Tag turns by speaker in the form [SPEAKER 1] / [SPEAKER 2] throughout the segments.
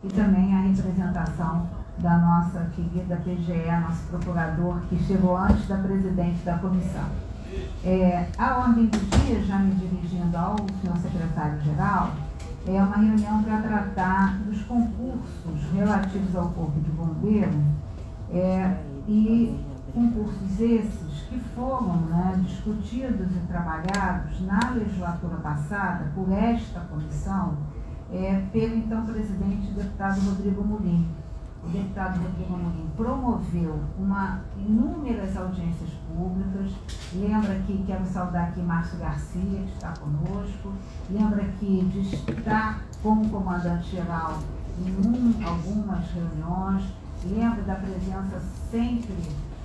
[SPEAKER 1] e também a representação da nossa querida PGE, nosso procurador, que chegou antes da presidente da comissão. A ordem do dia, já me dirigindo ao senhor secretário-geral, é uma reunião para tratar dos concursos relativos ao Corpo de Bombeiro, e concursos esses que foram discutidos e trabalhados na legislatura passada por esta comissão, pelo então presidente, deputado Rodrigo Molim. O deputado Rodrigo Molim promoveu inúmeras audiências públicas. Lembra aqui, quero saudar aqui Márcio Garcia, que está conosco. Lembra aqui de estar como comandante-geral em algumas reuniões. Lembra da presença sempre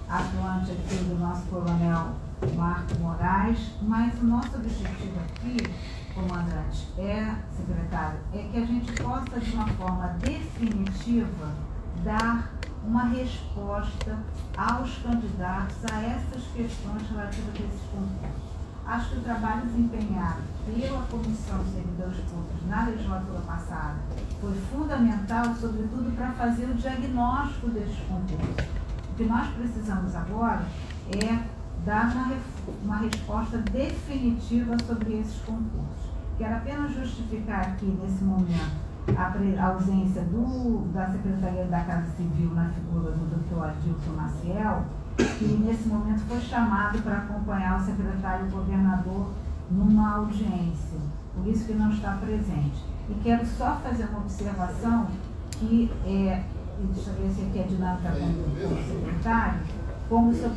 [SPEAKER 1] atuante aqui do nosso coronel Marco Moraes. Mas o nosso objetivo aqui, comandante, secretário, é que a gente possa, de uma forma definitiva, dar uma resposta aos candidatos a essas questões relativas a esses concursos. Acho que o trabalho desempenhado pela Comissão de Servidores Públicos na legislatura passada foi fundamental, sobretudo para fazer o diagnóstico desses concursos. O que nós precisamos agora é dar uma resposta definitiva sobre esses concursos. Quero apenas justificar aqui, nesse momento, a ausência da Secretaria da Casa Civil na figura do Dr. Adilson Maciel, que nesse momento foi chamado para acompanhar o secretário-governador numa audiência, por isso que não está presente. E quero só fazer uma observação que deixa eu ver se aqui é dinâmica com o secretário, como o senhor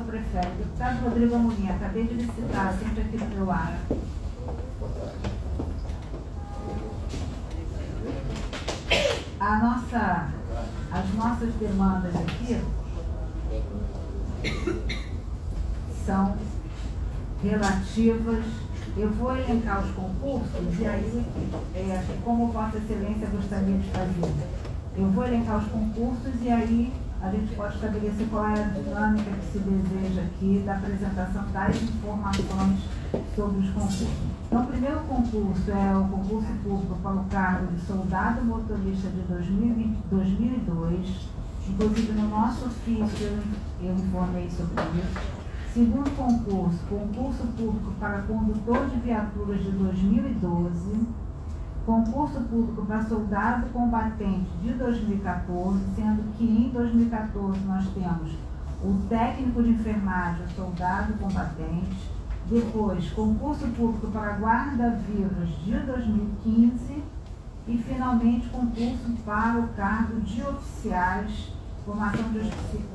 [SPEAKER 1] prefere. Deputado Rodrigo Amorim, acabei de lhe citar, sempre aqui no meu lado. As nossas demandas aqui são relativas. Eu vou elencar os concursos e aí, como Vossa Excelência gostaria de fazer? Eu vou elencar os concursos e aí a gente pode estabelecer qual é a dinâmica que se deseja aqui da apresentação das informações sobre os concursos. Então, o primeiro concurso é o concurso público para o cargo de soldado motorista de 2002. Inclusive, no nosso ofício, eu informei sobre isso. Segundo concurso, concurso público para condutor de viaturas de 2012. Concurso público para soldado combatente de 2014, sendo que em 2014 nós temos o técnico de enfermagem, o soldado combatente. Depois, concurso público para guarda-vivas de 2015 e, finalmente, concurso para o cargo de oficiais, formação de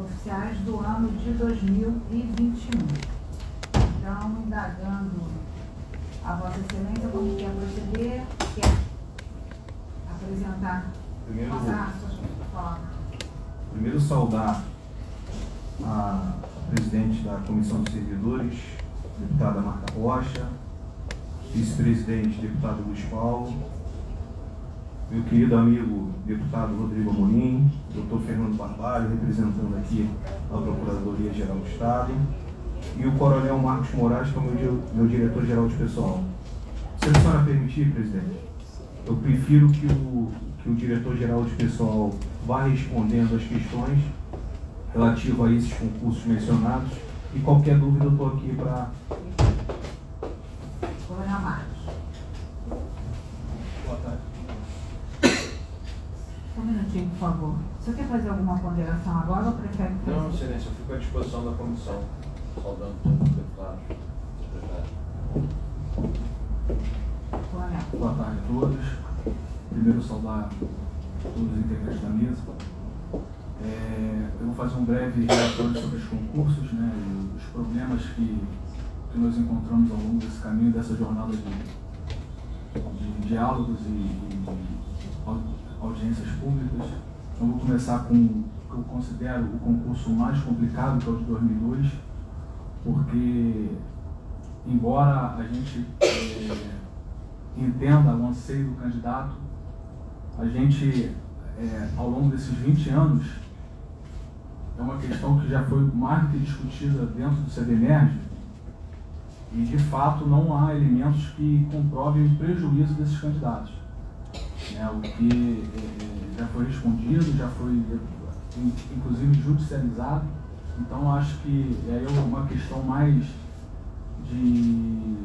[SPEAKER 1] oficiais do ano de 2021. Então, indagando a Vossa Excelência, como quer proceder, quer apresentar, passar a sua palavra.
[SPEAKER 2] Primeiro, saudar a presidente da Comissão de Servidores, deputada Marta Rocha, vice-presidente, deputado Luiz Paulo, meu querido amigo, deputado Rodrigo Amorim, doutor Fernando Barbalho, representando aqui a Procuradoria-Geral do Estado, e o coronel Marcos Moraes, que é o meu diretor-geral de pessoal. Se a senhora permitir, presidente, eu prefiro que o diretor-geral de pessoal vá respondendo as questões relativas a esses concursos mencionados, e qualquer dúvida eu estou aqui para...
[SPEAKER 1] Coronel Marcos.
[SPEAKER 2] Boa tarde.
[SPEAKER 1] Um minutinho, por favor. O senhor quer fazer alguma ponderação agora ou prefere...
[SPEAKER 3] Não, Excelência, eu fico à disposição da comissão, saudando todos os deputados, secretários.
[SPEAKER 1] Coronel.
[SPEAKER 2] Boa tarde a todos. Primeiro, saudar todos os integrantes da mesa. Eu vou fazer um breve relatório sobre os concursos, e os problemas que nós encontramos ao longo desse caminho, dessa jornada de diálogos e audiências públicas. Então, vou começar com o que eu considero o concurso mais complicado, que é o de 2002, porque, embora a gente entenda o anseio do candidato, a gente, ao longo desses 20 anos, é uma questão que já foi mais do que discutida dentro do CBMERG, e de fato não há elementos que comprovem o prejuízo desses candidatos. O que
[SPEAKER 4] foi respondido, já foi inclusive judicializado. Então acho que é uma questão mais de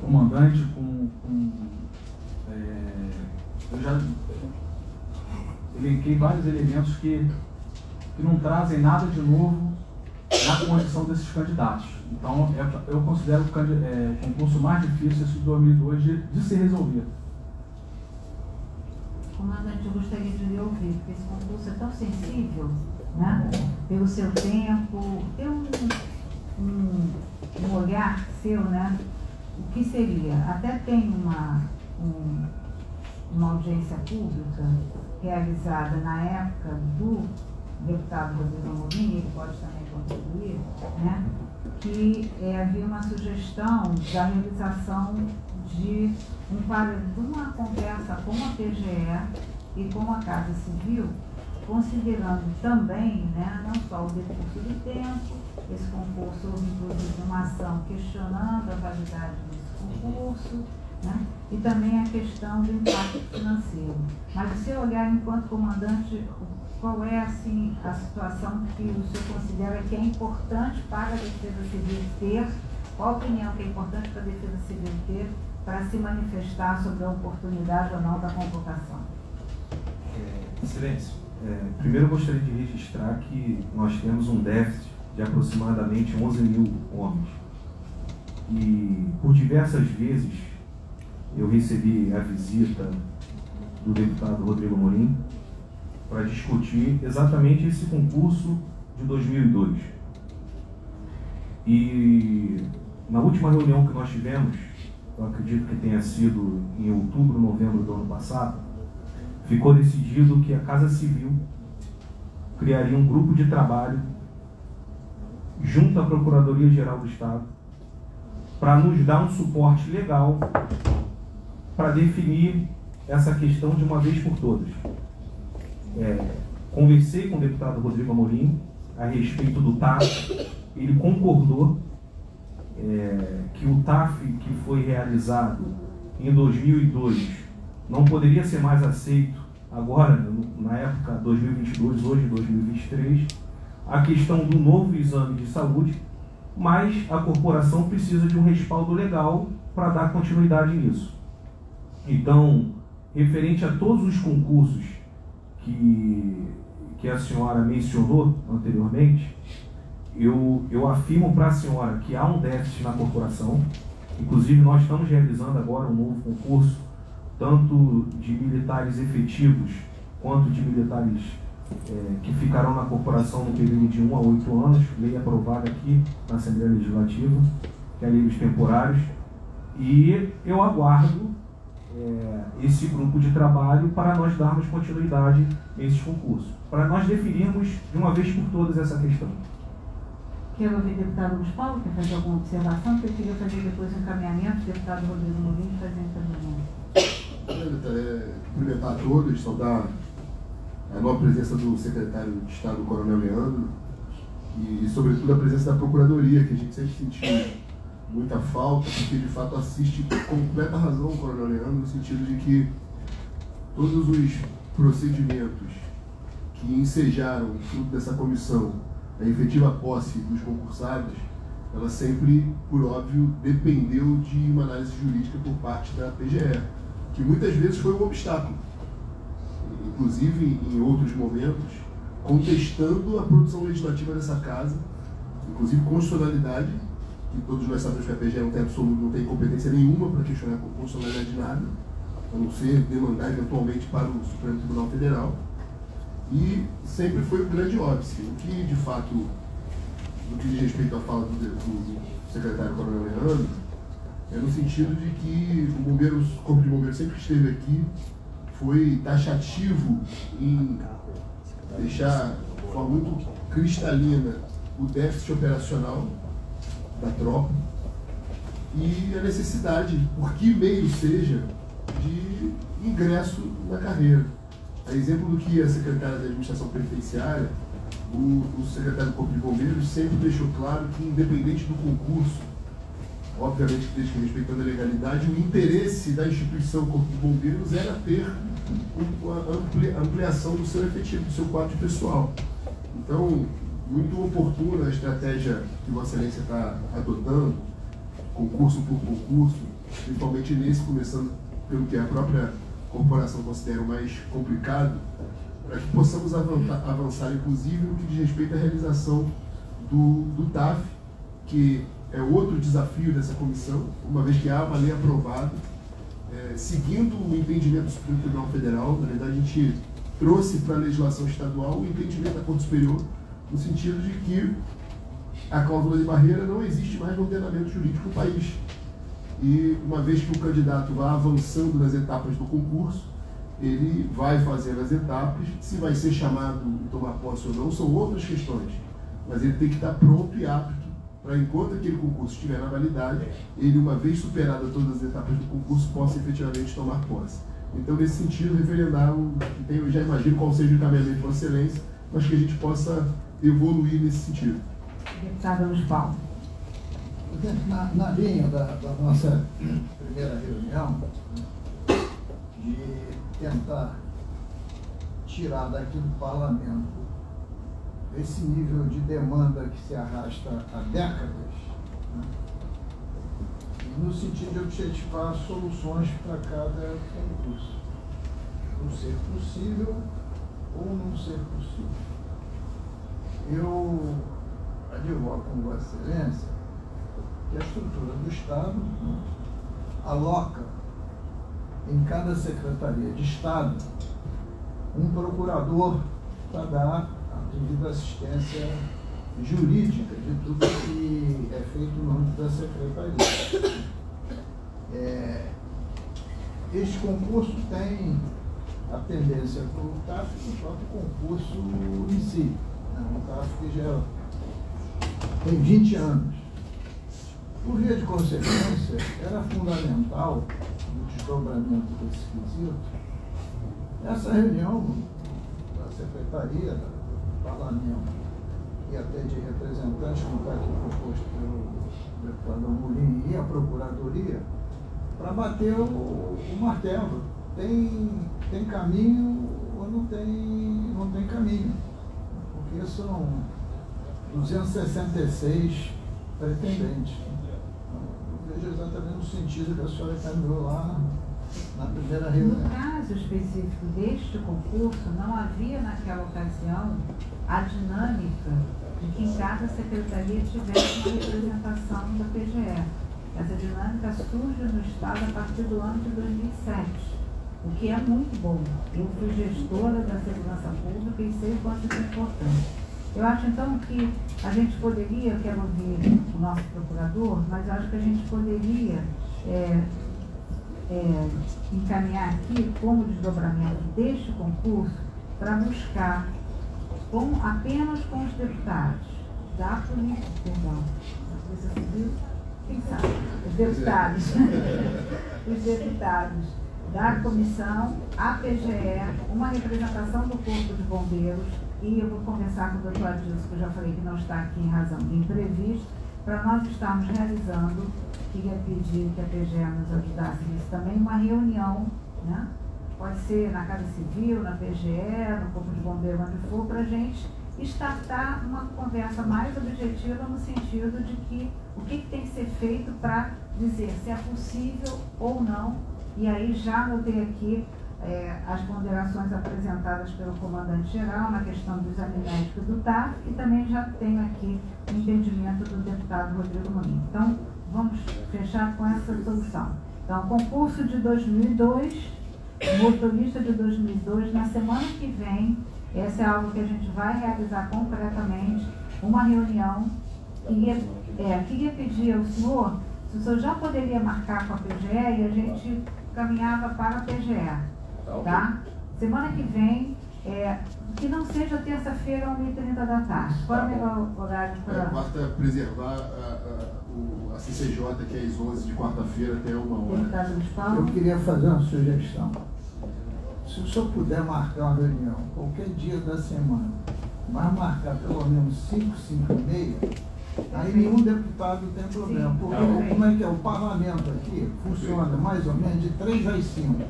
[SPEAKER 4] comandante eu já elenquei vários elementos que não trazem nada de novo na condição desses candidatos. Então eu considero o concurso mais difícil esse de 2002 de se resolver.
[SPEAKER 1] Comandante, eu gostaria de lhe ouvir, porque esse concurso é tão sensível, né? Pelo seu tempo, tem um olhar seu, né? O que seria? Até tem uma audiência pública realizada na época do deputado Rodrigo Amorim, ele pode também contribuir, né? Que havia uma sugestão da realização de uma conversa com a PGE e com a Casa Civil, considerando também, né, não só o decurso do tempo, esse concurso houve inclusive uma ação questionando a validade desse concurso, né, e também a questão do impacto financeiro. Mas o seu olhar enquanto comandante, qual é assim, a situação que o senhor considera que é importante para a Defesa Civil ter, qual a opinião que é importante para a Defesa Civil ter para se manifestar sobre a oportunidade ou não da convocação?
[SPEAKER 2] Excelência, primeiro eu gostaria de registrar que nós temos um déficit de aproximadamente 11 mil homens. E por diversas vezes eu recebi a visita do deputado Rodrigo Amorim para discutir exatamente esse concurso de 2002. E na última reunião que nós tivemos, eu acredito que tenha sido em outubro, novembro do ano passado, ficou decidido que a Casa Civil criaria um grupo de trabalho junto à Procuradoria-Geral do Estado para nos dar um suporte legal para definir essa questão de uma vez por todas. Conversei com o deputado Rodrigo Amorim a respeito do TAF, ele concordou que o TAF que foi realizado em 2002 não poderia ser mais aceito agora, na época 2022, hoje 2023, a questão do novo exame de saúde, mas a corporação precisa de um respaldo legal para dar continuidade nisso. Então, referente a todos os concursos que a senhora mencionou anteriormente, eu afirmo para a senhora que há um déficit na corporação. Inclusive, nós estamos realizando agora um novo concurso, tanto de militares efetivos, quanto de militares que ficarão na corporação no período de 1 a 8 anos, lei aprovada aqui na Assembleia Legislativa, que é a lei dos temporários. E eu aguardo esse grupo de trabalho para nós darmos continuidade a esses concursos, para nós definirmos de uma vez por todas essa questão.
[SPEAKER 1] Quero ouvir o deputado Luiz Paulo, quer fazer alguma observação, porque eu queria fazer depois um encaminhamento, o deputado Rodrigo Amorim fazer um encaminhamento.
[SPEAKER 5] Cumprimentar a todos, saudar a nova presença do secretário de Estado, Coronel Leandro, e sobretudo a presença da Procuradoria, que a gente sempre sentiu muita falta, porque de fato assiste com completa razão o Coronel Leandro, no sentido de que todos os procedimentos que ensejaram, fruto dessa comissão, a efetiva posse dos concursados, ela sempre, por óbvio, dependeu de uma análise jurídica por parte da PGE, que muitas vezes foi um obstáculo, inclusive em outros momentos, contestando a produção legislativa dessa casa, inclusive constitucionalidade, e todos nós sabemos que a PGE não tem competência nenhuma para questionar a constitucionalidade de nada, a não ser demandar eventualmente para o Supremo Tribunal Federal. E sempre foi um grande óbice, o que de fato, no que diz respeito à fala do secretário Coronel Leandro, é no sentido de que o Corpo de Bombeiros sempre que esteve aqui foi taxativo em deixar de forma muito cristalina o déficit operacional da tropa e a necessidade, por que meio seja, de ingresso na carreira. A exemplo do que a secretária da Administração Penitenciária, o secretário do Corpo de Bombeiros sempre deixou claro que, independente do concurso, obviamente desde que respeitando a legalidade, o interesse da instituição Corpo de Bombeiros era ter a ampliação do seu efetivo, do seu quadro de pessoal. Então, muito oportuna a estratégia que Vossa Excelência está adotando, concurso por concurso, principalmente nesse, começando pelo que a própria corporação considera o mais complicado, para que possamos avançar, inclusive, no que diz respeito à realização do TAF, que é outro desafio dessa comissão, uma vez que há uma lei aprovada, seguindo o entendimento do Supremo Tribunal Federal. Na verdade, a gente trouxe para a legislação estadual o entendimento da Corte Superior, no sentido de que a cláusula de barreira não existe mais no ordenamento jurídico do país. E uma vez que o candidato vai avançando nas etapas do concurso, ele vai fazendo as etapas, se vai ser chamado e tomar posse ou não, são outras questões. Mas ele tem que estar pronto e apto para, enquanto aquele concurso estiver na validade, ele, uma vez superadas todas as etapas do concurso, possa efetivamente tomar posse. Então, nesse sentido, referendar, eu já imagino qual seja o encaminhamento de Vossa Excelência, mas que a gente possa evoluir nesse sentido.
[SPEAKER 1] Deputado Luiz Paulo.
[SPEAKER 6] Presidente, na linha da nossa primeira reunião, de tentar tirar daqui do parlamento esse nível de demanda que se arrasta há décadas, né? No sentido de objetivar soluções para cada concurso, não ser possível ou não ser possível. Eu advogo com Vossa Excelência que a estrutura do Estado aloca em cada Secretaria de Estado um procurador para dar a devida assistência jurídica de tudo que é feito no âmbito da Secretaria. Este concurso tem a tendência para o TAF do próprio concurso em si. Um TAF que já tem 20 anos. Por via de consequência, era fundamental, no desdobramento desse quesito, essa reunião da Secretaria, do Parlamento e até de representantes, como está aqui proposto pelo deputado Amorim, e a Procuradoria, para bater o martelo. Tem caminho ou não tem caminho? Porque são 266 pretendentes. Eu vejo exatamente no sentido que a senhora caminhou lá na primeira reunião.
[SPEAKER 1] No caso específico deste concurso, não havia naquela ocasião a dinâmica de que em cada secretaria tivesse uma representação da PGE. Essa dinâmica surge no Estado a partir do ano de 2007, o que é muito bom. Eu fui gestora da segurança pública e sei o quanto isso é importante. Eu acho, então, que a gente poderia, eu quero ouvir o nosso procurador, mas eu acho que a gente poderia encaminhar aqui como desdobramento deste concurso para buscar, apenas com os deputados da Polícia, Civil, quem sabe, os deputados da comissão, a PGE, uma representação do Corpo de Bombeiros, e eu vou conversar com o doutor Adilson, que eu já falei que não está aqui em razão de imprevisto, para nós estarmos realizando, queria pedir que a PGE nos ajudasse nisso também, uma reunião, né? Pode ser na Casa Civil, na PGE, no Corpo de Bombeiros, onde for, para a gente startar uma conversa mais objetiva no sentido de que o que tem que ser feito para dizer se é possível ou não. E aí já notei aqui as ponderações apresentadas pelo comandante-geral na questão do exame médico do TAF, e também já tenho aqui o entendimento do deputado Rodrigo Morim. Então, vamos fechar com essa solução. Então, concurso de 2002, motorista de 2002, na semana que vem, essa é algo que a gente vai realizar concretamente, uma reunião. Queria pedir ao senhor, se o senhor já poderia marcar com a PGE e a gente caminhava para a PGE. Tá? Semana que vem, que não seja terça-feira, 1h30 da tarde. Qual é o melhor horário para...
[SPEAKER 5] Basta preservar a CCJ, que é às 11 de quarta-feira até 1h.
[SPEAKER 1] Deputado Luiz Paulo.
[SPEAKER 6] Eu queria fazer uma sugestão. Se o senhor puder marcar uma reunião, qualquer dia da semana, mas marcar pelo menos 5, 5h30, Aí nenhum deputado tem problema. Porque como é que é? O parlamento aqui funciona mais ou menos de 3 às 5.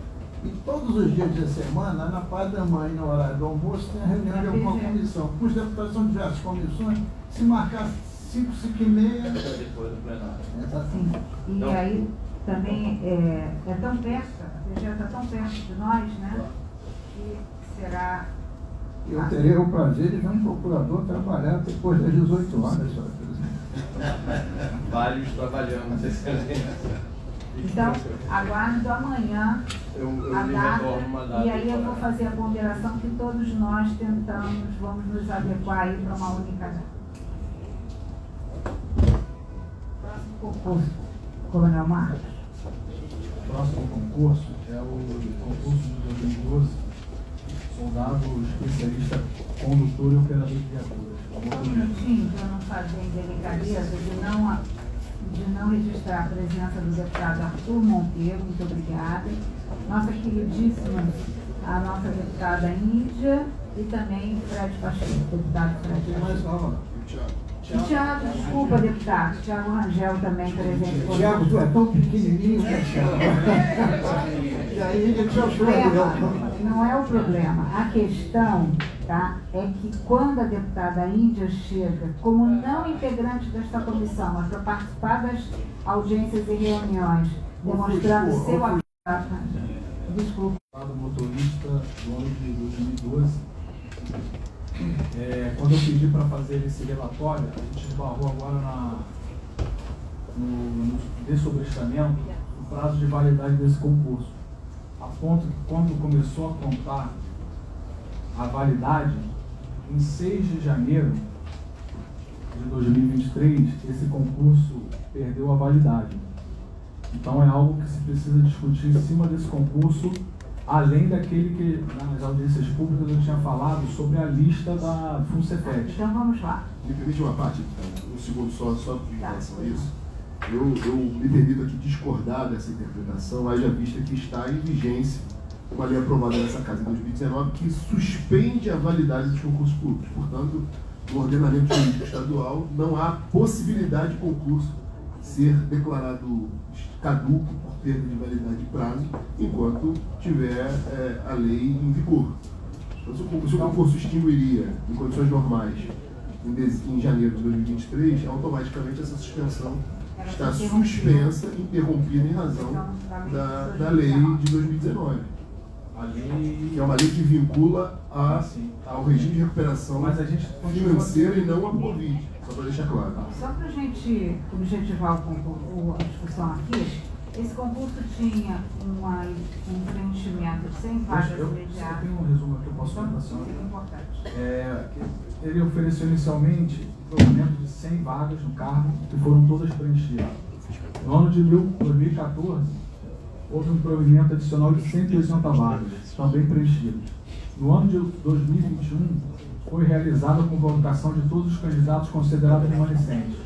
[SPEAKER 6] E todos os dias da semana, na parte da manhã, no horário do almoço, tem a reunião de alguma comissão. Os deputados são diversas comissões, se marcar 5, 5 e meia.
[SPEAKER 3] Depois do plenário.
[SPEAKER 1] Sim. E aí também é tão perto, a PGE está tão perto de nós, né? Que será.
[SPEAKER 6] Eu teria o prazer de ver um procurador trabalhar depois das 18 horas, senhora presidente.
[SPEAKER 3] Vários trabalhamos, excelência.
[SPEAKER 1] Então, aguardo amanhã
[SPEAKER 3] Eu
[SPEAKER 1] a
[SPEAKER 3] lhe
[SPEAKER 1] data,
[SPEAKER 3] retorno uma data.
[SPEAKER 1] e aí eu vou fazer a ponderação que todos nós vamos nos adequar aí para uma única data. Próximo concurso, Coronel Marcos.
[SPEAKER 4] O próximo concurso é o concurso de 2012, soldado especialista condutor e operador de viaturas.
[SPEAKER 1] Só um minutinho, para não fazer indelicadeza de não registrar a presença do deputado Arthur Monteiro, muito obrigada. Nossa queridíssima, a nossa deputada Índia e também Fred Pacheco, deputado Fred
[SPEAKER 6] Tem mais
[SPEAKER 1] Pacheco.
[SPEAKER 6] uma.
[SPEAKER 1] Tiago, desculpa, deputado. Tiago Rangel também presente conosco.
[SPEAKER 6] Tiago, tu é tão pequenininho, né, Tiago? E aí ele te ajuda.
[SPEAKER 1] Não é o problema. A questão, tá, é que quando a deputada Índia chega, como não integrante desta comissão, mas para participar das audiências e reuniões, demonstrando seu apoio. Desculpa.
[SPEAKER 4] Do motorista do ano de 2012. Quando eu pedi para fazer esse relatório, a gente esbarrou agora no dessobrestamento do prazo de validade desse concurso. A ponto que quando começou a contar a validade, em 6 de janeiro de 2023, esse concurso perdeu a validade. Então é algo que se precisa discutir em cima desse concurso, além daquele que nas audiências públicas eu tinha falado sobre a lista da FUNCEFET.
[SPEAKER 1] Então vamos lá.
[SPEAKER 5] Me permite uma parte, um segundo só em relação a isso. Eu me permito aqui discordar dessa interpretação, haja vista que está em vigência uma lei aprovada nessa casa em 2019 que suspende a validade dos concursos públicos. Portanto, no ordenamento jurídico estadual não há possibilidade de concurso ser declarado caduco por perda de validade de prazo enquanto tiver a lei em vigor. Então, se o concurso extinguiria em condições normais em janeiro de 2023, automaticamente essa suspensão está suspensa, interrompida em razão da lei de 2019. Que é uma lei que vincula ao regime de recuperação financeira e não a Covid, só para deixar claro.
[SPEAKER 1] Só para a gente objetivar a discussão aqui, esse concurso tinha um preenchimento de 100 vagas imediatas.
[SPEAKER 4] Eu tenho um resumo aqui, eu posso falar para a senhora?
[SPEAKER 1] É importante.
[SPEAKER 4] Ele ofereceu inicialmente um provimento de 100 vagas no cargo, que foram todas preenchidas. No ano de 2014, houve um provimento adicional de 180 vagas, também preenchidas. No ano de 2021, foi realizada a convocação de todos os candidatos considerados remanescentes.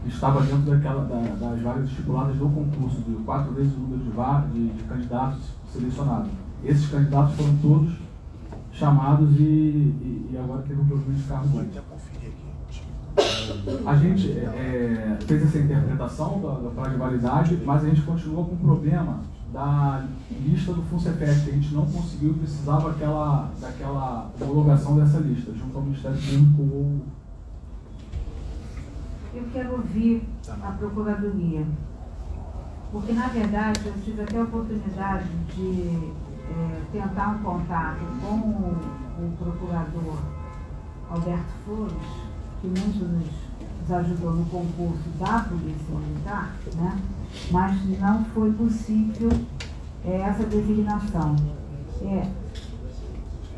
[SPEAKER 4] Estava dentro das vagas estipuladas do concurso, de 4 vezes o número de candidatos selecionados. Esses candidatos foram todos chamados e agora teve um provimento de cargo 2. A gente fez essa interpretação da prazo de validade, mas a gente continuou com o problema da lista do FUNCEFET, que a gente não conseguiu, precisava daquela homologação dessa lista, junto ao Ministério Público.
[SPEAKER 1] Eu quero ouvir a Procuradoria, porque na verdade eu tive até a oportunidade de tentar um contato com o procurador Alberto Flores, que muito nos ajudou no concurso da Polícia Militar, né? Mas não foi possível essa designação.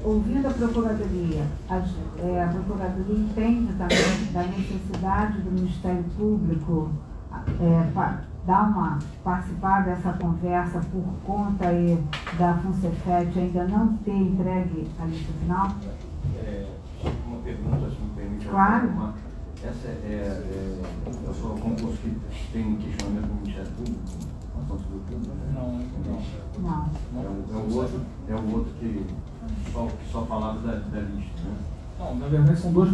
[SPEAKER 1] Ouvindo a Procuradoria, a Procuradoria entende também da necessidade do Ministério Público participar dessa conversa por conta da FUNCEFET ainda não ter entregue a lista final?
[SPEAKER 3] Uma pergunta, se me permite.
[SPEAKER 1] Claro.
[SPEAKER 3] Essa é só o concurso que tem questionamento do Ministério Público?
[SPEAKER 4] Não.
[SPEAKER 1] Não.
[SPEAKER 3] É o outro que só falava da lista, né?
[SPEAKER 4] Não, na verdade são dois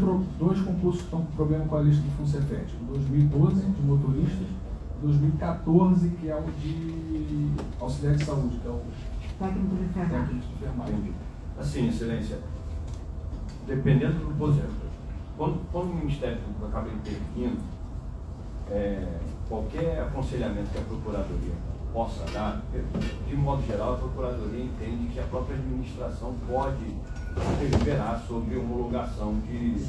[SPEAKER 4] concursos que estão com problema com a lista do FUNCEFET. O 2012, de motoristas, e 2014, que é o de auxiliar de saúde, que é o
[SPEAKER 1] Técnico de enfermagem.
[SPEAKER 4] técnico de enfermagem.
[SPEAKER 3] Entendi. Assim, excelência, dependendo do posição, quando o Ministério Público acaba intervindo, qualquer aconselhamento que a Procuradoria possa dar, de modo geral, a Procuradoria entende que a própria administração pode deliberar sobre homologação de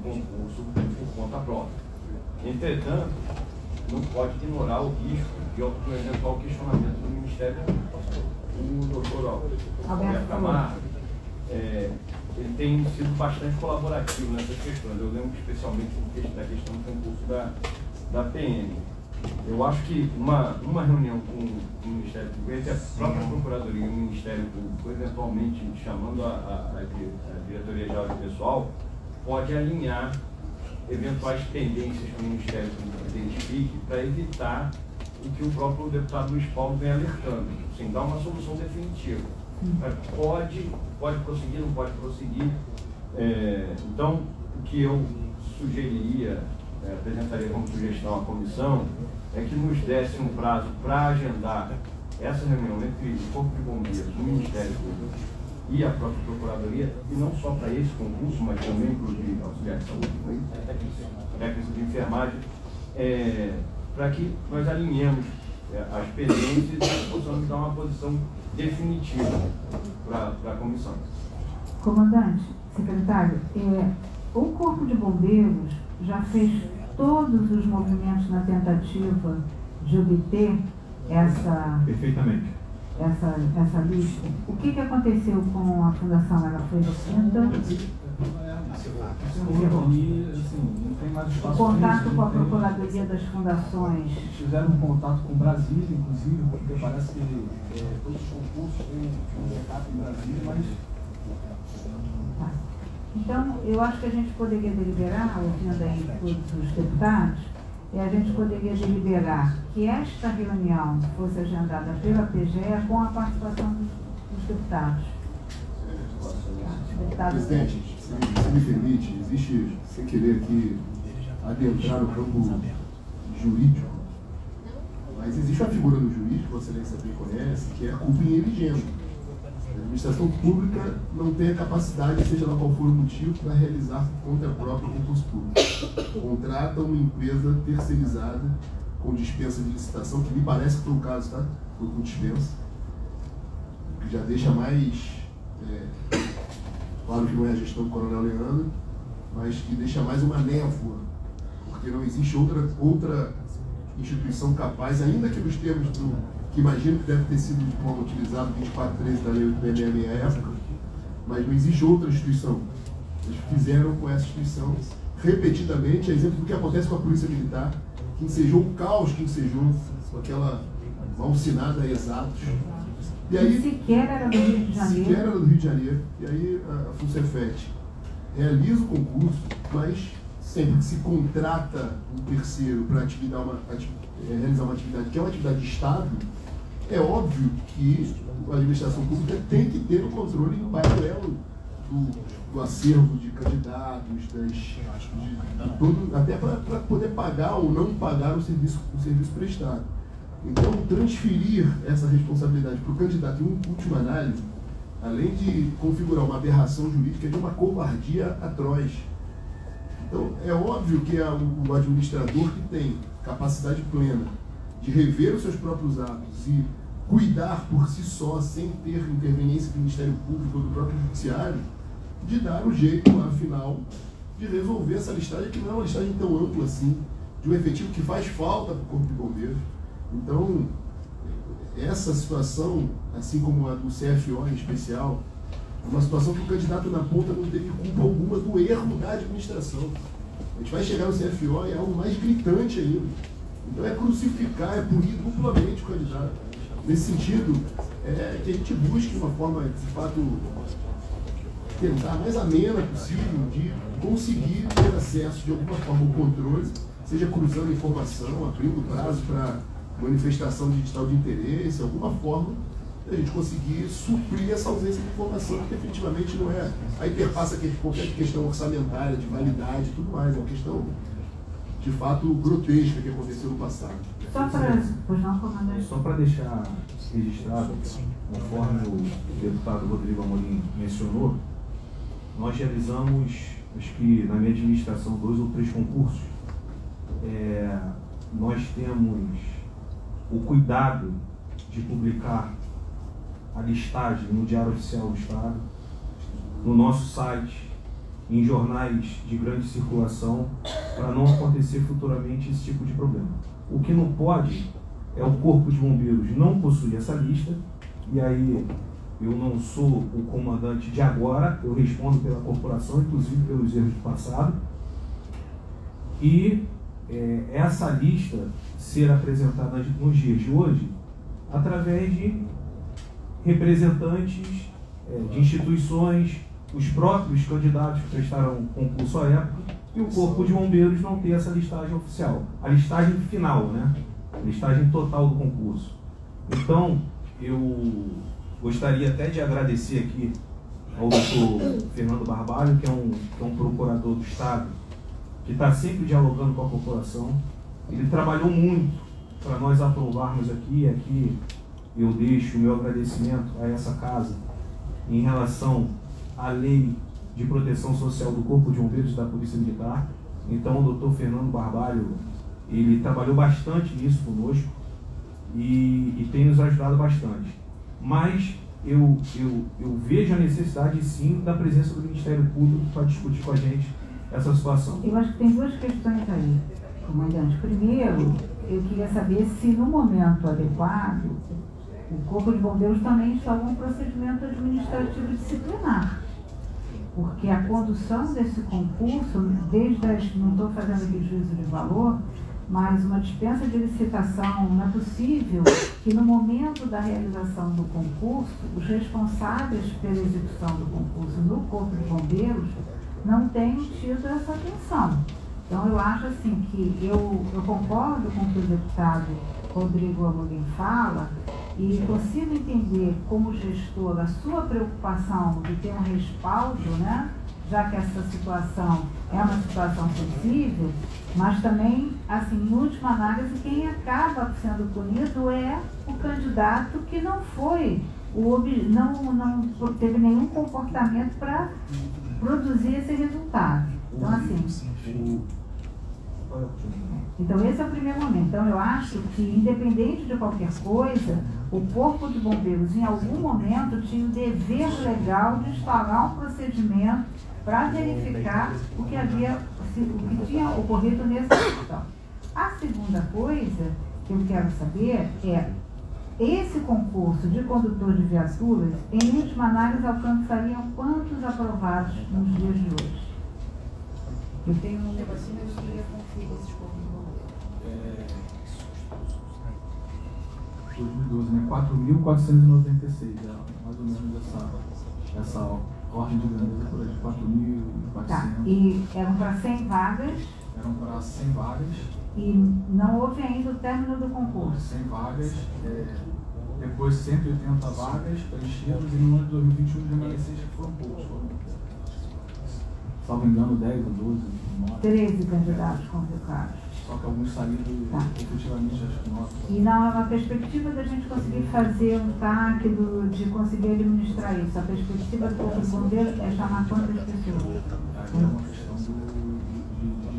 [SPEAKER 3] concurso por conta própria. Entretanto, não pode ignorar o risco de um eventual questionamento do Ministério Público. O doutor Alberto Camargo, ele tem sido bastante colaborativo nessas questões. Eu lembro especialmente da questão do concurso da PM. Eu acho que uma reunião com o Ministério Público, entre a própria Procuradoria e o Ministério Público, eventualmente chamando a Diretoria-Geral de Pessoal, pode alinhar eventuais tendências que o Ministério Público identifique para evitar o que o próprio deputado Luiz Paulo vem alertando, sem dar uma solução definitiva. Pode prosseguir, não pode prosseguir. Então, o que eu sugeriria, apresentaria como sugestão à comissão, é que nos desse um prazo para agendar essa reunião entre o Corpo de Bombeiros, o Ministério Público e a própria Procuradoria, e não só para esse concurso, mas também para o de auxiliar de saúde, técnicos de enfermagem, para que nós alinhemos as pendências e possamos dar uma posição definitiva para a comissão.
[SPEAKER 1] Comandante, secretário, o Corpo de Bombeiros já fez todos os movimentos na tentativa de obter
[SPEAKER 2] Perfeitamente.
[SPEAKER 1] essa lista. O que aconteceu com a fundação? Ela foi extinta?
[SPEAKER 4] Não tem mais espaço.
[SPEAKER 1] O contato com a Procuradoria das Fundações.
[SPEAKER 4] Fizeram um contato com Brasília, inclusive, porque parece que todos os concursos têm um contato em Brasília, mas...
[SPEAKER 1] Tá. Então, eu acho que a gente poderia deliberar, ouvindo aí todos os deputados, a gente poderia deliberar que esta reunião fosse agendada pela PGE com a participação dos deputados.
[SPEAKER 5] Presidente, se me permite, existe, sem querer aqui adentrar no campo jurídico, mas existe uma figura no jurídico, que Vossa Excelência bem conhece, que é a culpa in eligendo. A administração pública não tem a capacidade, seja lá qual for o motivo, para realizar por conta própria o concurso público. Contrata uma empresa terceirizada com dispensa de licitação, que me parece que foi o caso, tá? Foi com dispensa, que já deixa mais... claro que não é a gestão do Coronel Leandro, mas que deixa mais uma névoa, porque não existe outra instituição capaz, ainda que nos termos que imagino que deve ter sido o diploma utilizado 2413 da Lei 866 à época, mas não existe outra instituição. Eles fizeram com essa instituição repetidamente, a exemplo do que acontece com a Polícia Militar, que ensejou o caos que ensejou com aquela malsinada Exatos. E aí,
[SPEAKER 1] sequer era do Rio de Janeiro.
[SPEAKER 5] Sequer era do Rio de Janeiro. E aí a FUNCEFET realiza o concurso, mas sempre que se contrata um terceiro para realizar uma atividade que é uma atividade de Estado, é óbvio que a administração pública tem que ter o controle em paralelo do acervo de candidatos, até para poder pagar ou não pagar o serviço prestado. Então, transferir essa responsabilidade para o candidato em última análise, além de configurar uma aberração jurídica, é de uma covardia atroz. Então, é óbvio que o administrador que tem capacidade plena de rever os seus próprios atos e cuidar por si só, sem ter interveniência do Ministério Público ou do próprio Judiciário, de dar o jeito, afinal, de resolver essa listagem, que não é uma listagem tão ampla assim, de um efetivo que faz falta para o Corpo de Bombeiros. Então, essa situação, assim como a do CFO em especial, é uma situação que o candidato na ponta não teve culpa alguma do erro da administração. A gente vai chegar no CFO e é algo mais gritante ainda. Então é crucificar, é punir duplamente o candidato. Nesse sentido, que a gente busque uma forma, de fato, tentar mais amena possível de conseguir ter acesso de alguma forma ao controle, seja cruzando informação, abrindo prazo para manifestação digital de interesse, alguma forma a gente conseguir suprir essa ausência de informação, que efetivamente não é. Aí perpassa qualquer questão orçamentária, de validade e tudo mais. É uma questão, de fato, grotesca que aconteceu no passado.
[SPEAKER 2] Só para deixar registrado, conforme o deputado Rodrigo Amorim mencionou, nós realizamos, acho que na minha administração, 2 ou 3 concursos. Nós temos o cuidado de publicar a listagem no Diário Oficial do Estado, no nosso site, em jornais de grande circulação, para não acontecer futuramente esse tipo de problema. O que não pode é o Corpo de Bombeiros não possuir essa lista, e aí eu não sou o comandante de agora, eu respondo pela corporação, inclusive pelos erros do passado, e essa lista ser apresentada nos dias de hoje através de representantes de instituições, os próprios candidatos que prestaram concurso à época, e o Corpo de Bombeiros não ter essa listagem oficial, a listagem final, né? A listagem total do concurso. Então, eu gostaria até de agradecer aqui ao doutor Fernando Barbalho, que é um procurador do Estado, que está sempre dialogando com a população. Ele trabalhou muito para nós aprovarmos aqui, aqui eu deixo o meu agradecimento a essa casa em relação à lei de proteção social do Corpo de Bombeiros e da Polícia Militar. Então, o doutor Fernando Barbalho, ele trabalhou bastante nisso conosco e tem nos ajudado bastante. Mas eu vejo a necessidade, sim, da presença do Ministério Público para discutir com a gente essa situação.
[SPEAKER 1] Eu acho que tem 2 questões aí, comandante. Primeiro, eu queria saber se no momento adequado o Corpo de Bombeiros também instalou um procedimento administrativo disciplinar. Porque a condução desse concurso, não estou fazendo aqui juízo de valor, mas uma dispensa de licitação, não é possível que no momento da realização do concurso, os responsáveis pela execução do concurso no Corpo de Bombeiros não tenham tido essa atenção. Então, eu acho assim que eu concordo com o que o deputado Rodrigo Amorim fala e consigo entender como gestor a sua preocupação de ter um respaldo, né? Já que essa situação é uma situação sensível, mas também, assim, em última análise, quem acaba sendo punido é o candidato que não foi, não teve nenhum comportamento para produzir esse resultado. Então, assim, então esse é o primeiro momento. Então, eu acho que, independente de qualquer coisa, o Corpo de Bombeiros, em algum momento, tinha o dever legal de instalar um procedimento para verificar o que tinha ocorrido nessa questão. A segunda coisa que eu quero saber é, esse concurso de condutor de viaturas, em última análise, alcançariam quantos aprovados nos dias de hoje? Eu tenho um negocinho, eu queria conferir esses corpos de bombeiros.
[SPEAKER 4] 2012, né? 4.496, mais ou menos essa ordem de grandeza por aí, 4.400.
[SPEAKER 1] Tá, e eram para 100 vagas?
[SPEAKER 4] Eram para 100 vagas.
[SPEAKER 1] E não houve ainda o término do concurso?
[SPEAKER 4] 100 vagas, depois 180 vagas preenchidas, e no ano de 2021 os remanescentes foram poucos, salvo engano, 10 ou 12, 9.
[SPEAKER 1] 13 candidatos convocados.
[SPEAKER 4] Só que alguns saíram efetivamente, acho que 9.
[SPEAKER 1] E na perspectiva da gente conseguir fazer um TAC, de conseguir administrar isso, a perspectiva do Corpo de Bombeiros é chamar quantas pessoas?
[SPEAKER 4] Aí é uma questão de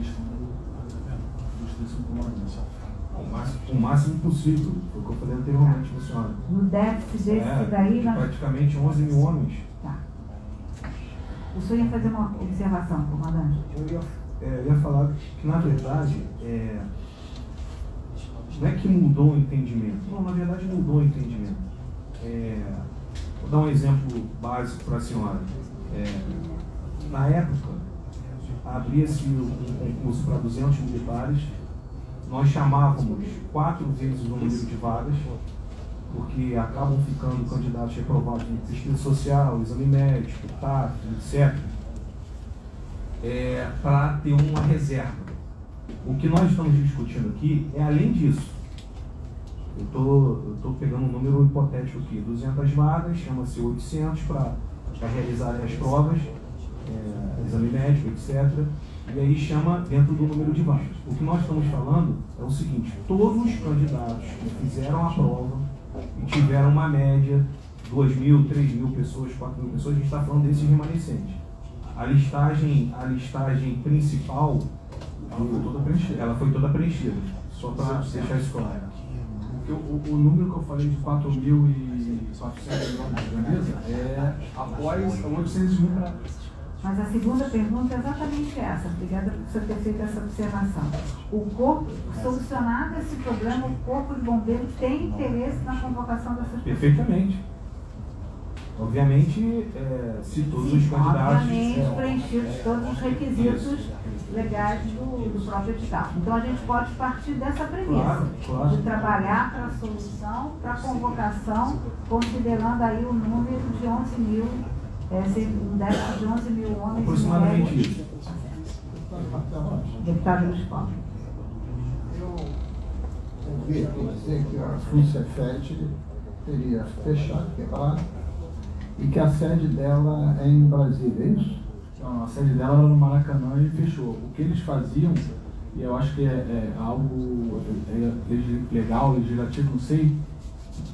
[SPEAKER 4] gestão do Justiça Comandante.
[SPEAKER 2] O máximo possível, foi o que eu falei anteriormente, minha senhora.
[SPEAKER 1] No déficit desse daí...
[SPEAKER 2] Praticamente 11 mil homens.
[SPEAKER 1] Tá. O senhor ia fazer uma observação, comandante?
[SPEAKER 2] Eu ia falar que, na verdade, não é que mudou o entendimento. Não, na verdade, mudou o entendimento. Vou dar um exemplo básico para a senhora. Na época, abria-se um concurso para 200 militares. Nós chamávamos 4 vezes o número de vagas, porque acabam ficando candidatos reprovados em pesquisa social, exame médico, TAF, etc., para ter uma reserva. O que nós estamos discutindo aqui é além disso. Eu tô pegando um número hipotético aqui, 200 vagas, chama-se 800 para realizarem as provas, exame médico, etc. E aí chama dentro do número de vagas. O que nós estamos falando é o seguinte: todos os candidatos que fizeram a prova e tiveram uma média, 2.000, 3.000 pessoas, 4.000 pessoas, a gente está falando desses remanescentes. A listagem principal, ela foi toda preenchida. Só para deixar isso claro.
[SPEAKER 4] O número que eu falei de 4.400 de mesa é após 800 mil para...
[SPEAKER 1] Mas a segunda pergunta é exatamente essa. Obrigada por você ter feito essa observação. Solucionado esse problema, o Corpo de Bombeiros tem interesse na convocação dessas pessoas?
[SPEAKER 2] Perfeitamente. Obviamente, se todos os candidatos...
[SPEAKER 1] Obviamente, preenchidos todos os requisitos legais do próprio edital. Então, a gente pode partir dessa premissa,
[SPEAKER 2] claro.
[SPEAKER 1] de trabalhar para a solução, para a convocação, considerando aí o número de 11 mil, um déficit de 11 mil homens
[SPEAKER 2] aproximadamente
[SPEAKER 1] e mulheres.
[SPEAKER 2] isso.
[SPEAKER 1] Deputado Luiz Paulo.
[SPEAKER 6] Eu ouvi aqui dizer que a FUNCEFET teria fechado, quebrado, e que a sede dela é em Brasília, é isso?
[SPEAKER 4] Então, a sede dela era no Maracanã e fechou. O que eles faziam, e eu acho que é algo legal, legislativo, não sei,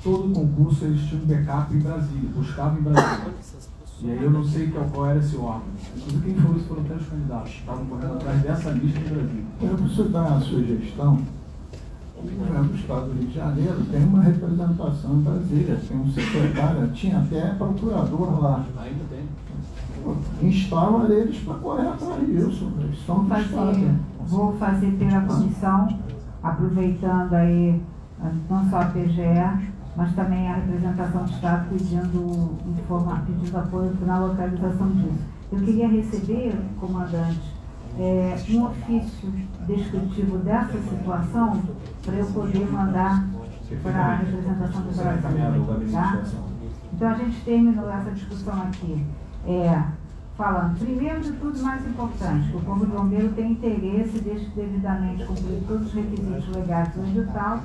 [SPEAKER 4] todo concurso eles tinham um backup em Brasília, buscavam em Brasília. E aí eu não sei qual era esse órgão. Inclusive quem falou isso foram até os candidatos, estavam correndo atrás dessa lista em Brasília.
[SPEAKER 6] Eu preciso dar uma sugestão. O governo do Estado do Rio de Janeiro tem uma representação em Brasília, tem um secretário, tinha até procurador lá.
[SPEAKER 3] Ainda tem.
[SPEAKER 6] Instala eles para correr atrás disso. Eles são do Estado.
[SPEAKER 1] Vou fazer pela comissão, aproveitando aí não só a PGE, mas também a representação do Estado pedindo apoio na localização disso. Eu queria receber, comandante, um ofício descritivo dessa situação para eu poder mandar para a representação do Brasil. Tá? Então a gente terminou essa discussão aqui. Falando, primeiro de tudo, mais importante, que o Corpo de Bombeiro tem interesse, desde que devidamente cumprir todos os requisitos legais do edital,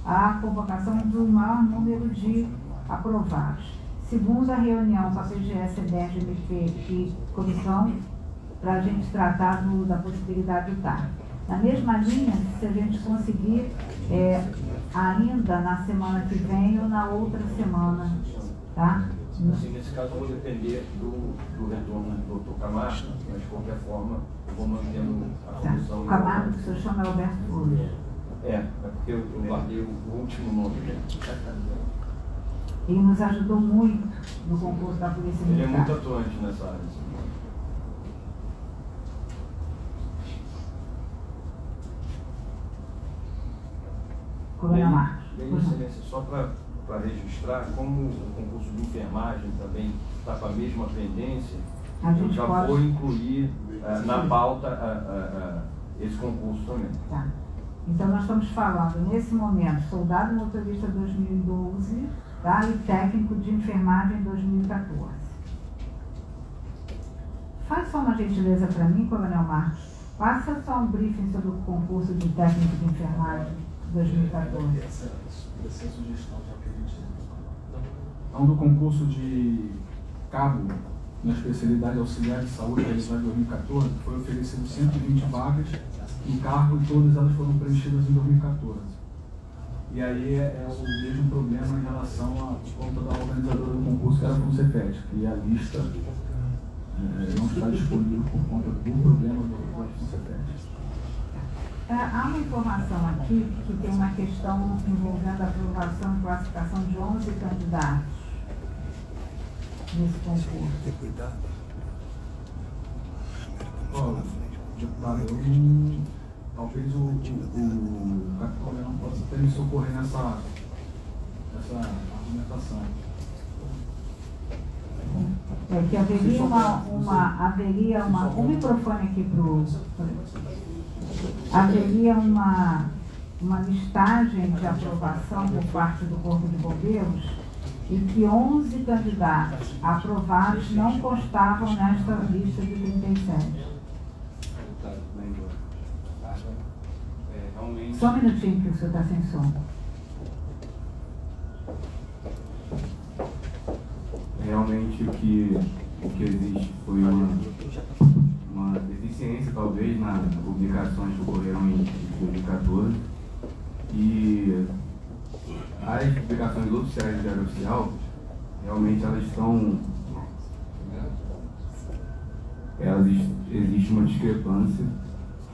[SPEAKER 1] a convocação do maior número de aprovados. Segunda reunião com a PGE, CEDERJ, MP e comissão, para a gente tratar da possibilidade do TAR. Na mesma linha, se a gente conseguir ainda na semana que vem ou na outra semana, tá?
[SPEAKER 3] Assim, nesse caso, eu vou depender do retorno do Dr. Camargo, mas de qualquer forma, eu vou mantendo a comissão.
[SPEAKER 1] O Camargo, que o senhor chama, é Alberto Flores.
[SPEAKER 3] É porque eu guardei o último nome dele.
[SPEAKER 1] Ele nos ajudou muito no concurso da Polícia Militar.
[SPEAKER 3] Ele é muito atuante nessa área. Assim.
[SPEAKER 1] Coronel Marcos.
[SPEAKER 3] Excelência, só para registrar, como o concurso de enfermagem também está com a mesma pendência, eu já vou incluir na pauta esse concurso também.
[SPEAKER 1] Tá. Então nós estamos falando, nesse momento, soldado motorista 2012, tá? E técnico de enfermagem 2014. Faz só uma gentileza para mim, Coronel Marcos. Passa só um briefing sobre o concurso de técnico de enfermagem 2014.
[SPEAKER 4] Essa é a sugestão já que a gente... Então, do concurso de cabo na especialidade auxiliar de saúde realizado em 2014, foi oferecido 120 vagas em cargo e todas elas foram preenchidas em 2014. E aí é o mesmo problema em relação à conta da organizadora do concurso, que era a FUNCEFET, e a lista não está disponível por conta do problema da FUNCEFET.
[SPEAKER 1] Há uma informação aqui que tem uma questão envolvendo a aprovação e classificação de 11 candidatos nesse concurso.
[SPEAKER 7] Ter cuidado.
[SPEAKER 4] Deputado, talvez o capitão não possa até me socorrer nessa argumentação.
[SPEAKER 1] É que haveria um microfone aqui haveria uma listagem de aprovação por parte do Corpo de Bombeiros e que 11 candidatos aprovados não constavam nesta lista de 37. Só um minutinho que o senhor está sem som.
[SPEAKER 7] realmente o que existe foi uma deficiência, talvez, nas publicações que ocorreram em 2014. E as publicações oficiais do Diário Oficial, realmente existe uma discrepância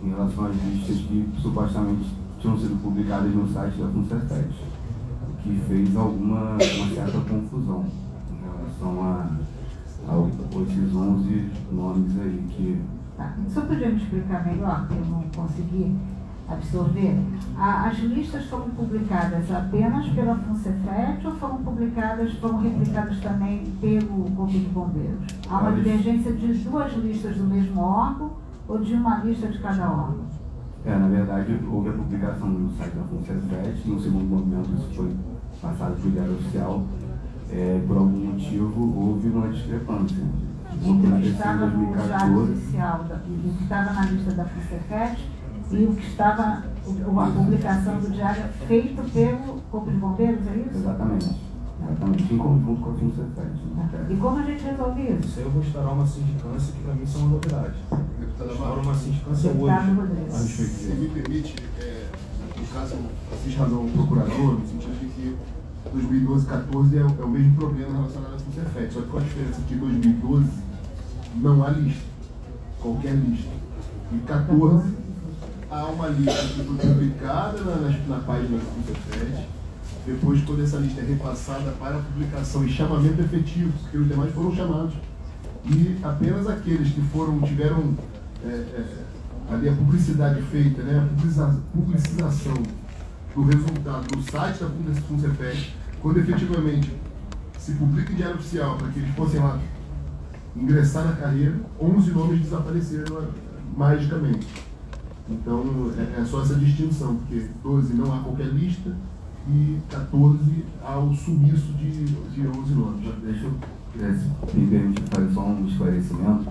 [SPEAKER 7] em relação às listas que supostamente tinham sido publicadas no site da FUNCEFET, o que fez uma certa confusão em relação a esses 11 nomes aí que...
[SPEAKER 1] Só podia me explicar melhor, que eu não consegui absorver? As listas foram publicadas apenas pela FUNCEFET ou foram replicadas também pelo Corpo de Bombeiros? Há uma divergência de 2 listas do mesmo órgão ou de uma lista de cada órgão?
[SPEAKER 7] Na verdade, houve a publicação no site da FUNCEFET, no segundo momento isso foi passado para o Diário Oficial. Por algum motivo houve uma discrepância.
[SPEAKER 1] Entre o que estava no Diário Oficial, o que estava na lista da FUNCEFET e o que estava, a publicação do diário feito pelo Corpo de Bombeiros, é isso?
[SPEAKER 7] Exatamente, em conjunto com a FUNCEFET.
[SPEAKER 1] E como a gente resolve isso?
[SPEAKER 2] Isso aí eu vou instaurar uma sindicância que para mim são uma novidade. Instaurar uma sindicância hoje a respeito
[SPEAKER 5] Se
[SPEAKER 2] disso.
[SPEAKER 5] me permite, no caso, fiz razão ao procurador, no sentido de que 2012 e 2014 é o mesmo problema relacionado à FUNCEFET, só que com a diferença que em 2012 não há lista, qualquer lista. Em 2014 há uma lista que foi publicada na página da FUNCEFET, depois quando essa lista é repassada para publicação e chamamento efetivo, porque os demais foram chamados, e apenas aqueles que tiveram ali a publicidade feita, né, a publicização do resultado do site da FUNCEFET, quando efetivamente se publica em Diário Oficial para que eles possam lá ingressar na carreira, 11 nomes desapareceram magicamente. Então é só essa distinção, porque 12 não há qualquer lista e 14 há o sumiço de 11 nomes.
[SPEAKER 7] Deixa eu me permitir fazer só um esclarecimento.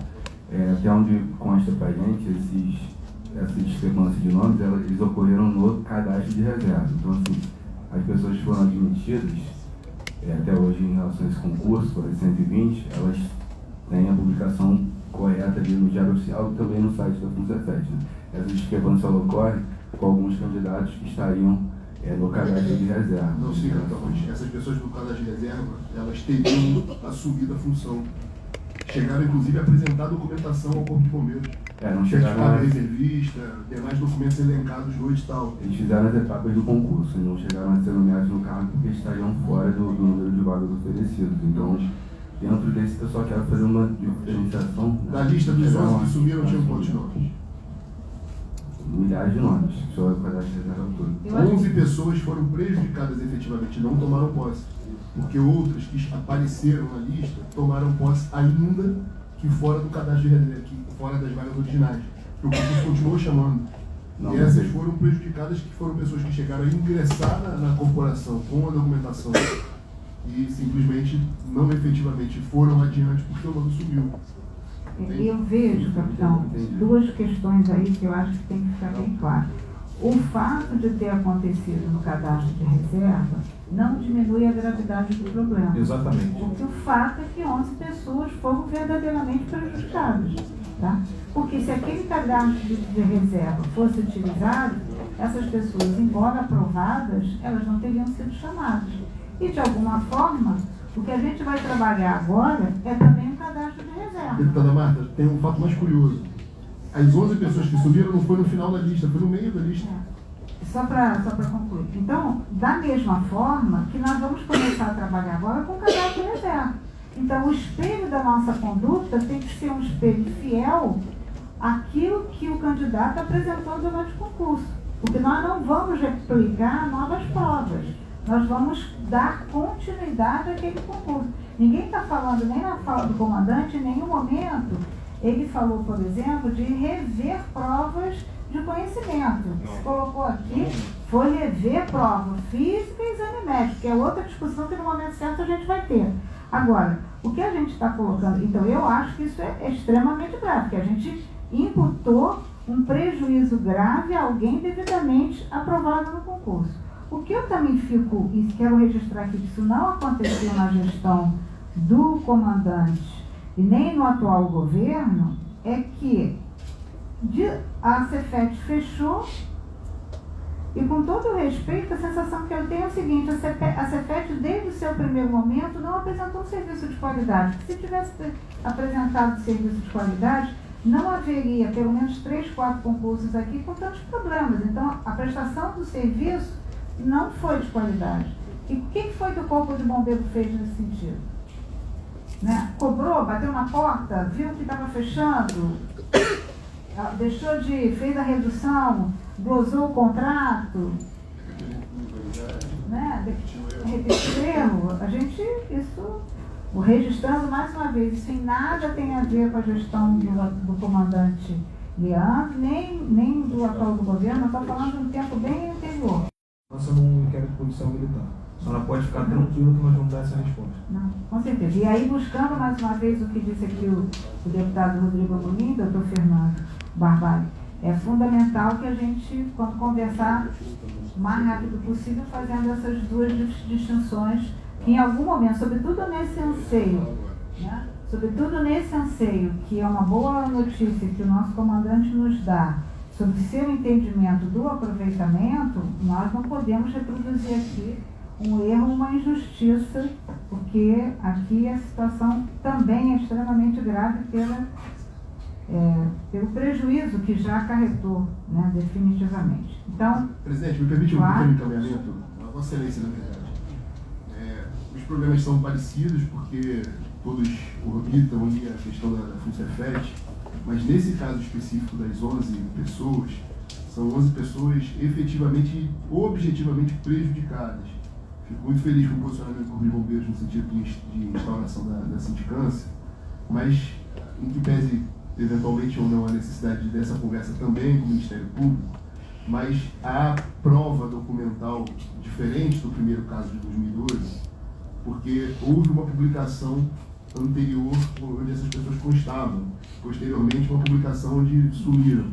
[SPEAKER 7] Até onde consta para a gente, essa discrepância de nomes, eles ocorreram no cadastro de reserva. Então, assim, as pessoas que foram admitidas, até hoje em relação a esse concurso, as 120, elas têm a publicação correta ali no Diário Oficial e também no site da FUNCEFET. Né? Essa discrepância ocorre com alguns candidatos que estariam no cadastro de reserva.
[SPEAKER 5] Não, sim, então, essas pessoas do cadastro de reserva, elas teriam assumido a função. Chegaram, inclusive, a apresentar documentação ao Corpo de Bombeiros.
[SPEAKER 7] Não chegaram
[SPEAKER 5] a reservista, demais documentos elencados no edital.
[SPEAKER 7] Eles fizeram as etapas do concurso e não chegaram a ser nomeados no cargo porque estariam fora do número de vagas oferecidas. Então, dentro desse, eu só quero fazer uma diferenciação.
[SPEAKER 5] Da lista dos 11 que sumiram, tinham quantos nomes?
[SPEAKER 7] Milhares de nomes, só o cadastro de reserva todo.
[SPEAKER 5] 11 pessoas foram prejudicadas efetivamente, não tomaram posse. Porque outras que apareceram na lista tomaram posse ainda que fora do cadastro de reserva, que fora das vagas originais. O concurso continuou chamando. E essas foram prejudicadas, que foram pessoas que chegaram a ingressar na corporação com a documentação e simplesmente não efetivamente foram adiante porque o nome sumiu.
[SPEAKER 1] Eu vejo, capitão, 2 questões aí que eu acho que tem que ficar bem claro. O fato de ter acontecido no cadastro de reserva não diminui a gravidade do problema.
[SPEAKER 2] Exatamente.
[SPEAKER 1] Porque o fato é que 11 pessoas foram verdadeiramente prejudicadas. Tá? Porque se aquele cadastro de reserva fosse utilizado, essas pessoas, embora aprovadas, elas não teriam sido chamadas. E, de alguma forma, o que a gente vai trabalhar agora é também um cadastro de reserva.
[SPEAKER 5] Deputada Marta, tem um fato mais curioso. As 11 pessoas que sumiram não foi no final da lista, foi no meio da lista.
[SPEAKER 1] Só para concluir. Então, da mesma forma que nós vamos começar a trabalhar agora com o cadastro de reserva. Então, o espelho da nossa conduta tem que ser um espelho fiel àquilo que o candidato apresentou durante o concurso. Porque nós não vamos replicar novas provas. Nós vamos dar continuidade àquele concurso. Ninguém está falando, nem na fala do comandante, em nenhum momento, ele falou, por exemplo, de rever provas de conhecimento. O que se colocou aqui foi rever prova física e exame médico, que é outra discussão que no momento certo a gente vai ter. Agora, o que a gente está colocando, então eu acho que isso é extremamente grave, porque a gente imputou um prejuízo grave a alguém devidamente aprovado no concurso. O que eu também fico, e quero registrar aqui, que isso não aconteceu na gestão do comandante e nem no atual governo é que a Cefet fechou e, com todo o respeito, a sensação que eu tenho é o seguinte: a Cefet, desde o seu primeiro momento, não apresentou um serviço de qualidade. Se tivesse apresentado serviço de qualidade, não haveria pelo menos 3, 4 concursos aqui com tantos problemas. Então, a prestação do serviço não foi de qualidade. E o que foi que o Corpo de Bombeiro fez nesse sentido? Né? Cobrou, bateu na porta, viu que estava fechando, fez a redução, glosou o contrato, né? Repetiu erro. Registrando mais uma vez, isso em nada tem a ver com a gestão do comandante Leandro, nem do atual do governo. Eu estou falando de um tempo bem anterior.
[SPEAKER 2] Nossa, não inquérito policial militar. A senhora pode ficar tranquilo que nós vamos dar essa resposta.
[SPEAKER 1] Não, com certeza. E aí, buscando mais uma vez o que disse aqui o deputado Rodrigo Amorim, doutor Fernando Barbalho, é fundamental que a gente, quando conversar, o mais rápido possível, fazendo essas duas distinções, que em algum momento, sobretudo nesse anseio, né? Sobretudo nesse anseio, que é uma boa notícia que o nosso comandante nos dá, sobre seu entendimento do aproveitamento, nós não podemos reproduzir aqui um erro, uma injustiça, porque aqui a situação também é extremamente grave pelo prejuízo que já acarretou, né, definitivamente. Então,
[SPEAKER 5] presidente, me permite um pequeno encaminhamento? Vossa Excelência, na verdade. Os problemas são parecidos porque todos orbitam ali a questão da FUNCEFET, mas nesse caso específico das 11 pessoas, são 11 pessoas efetivamente, objetivamente prejudicadas. Fico muito feliz com o posicionamento do Corpo de Bombeiros no sentido de instauração da sindicância, mas em que pese eventualmente ou não a necessidade dessa conversa também com o Ministério Público, mas há prova documental diferente do primeiro caso de 2012, porque houve uma publicação anterior onde essas pessoas constavam, posteriormente uma publicação onde sumiram.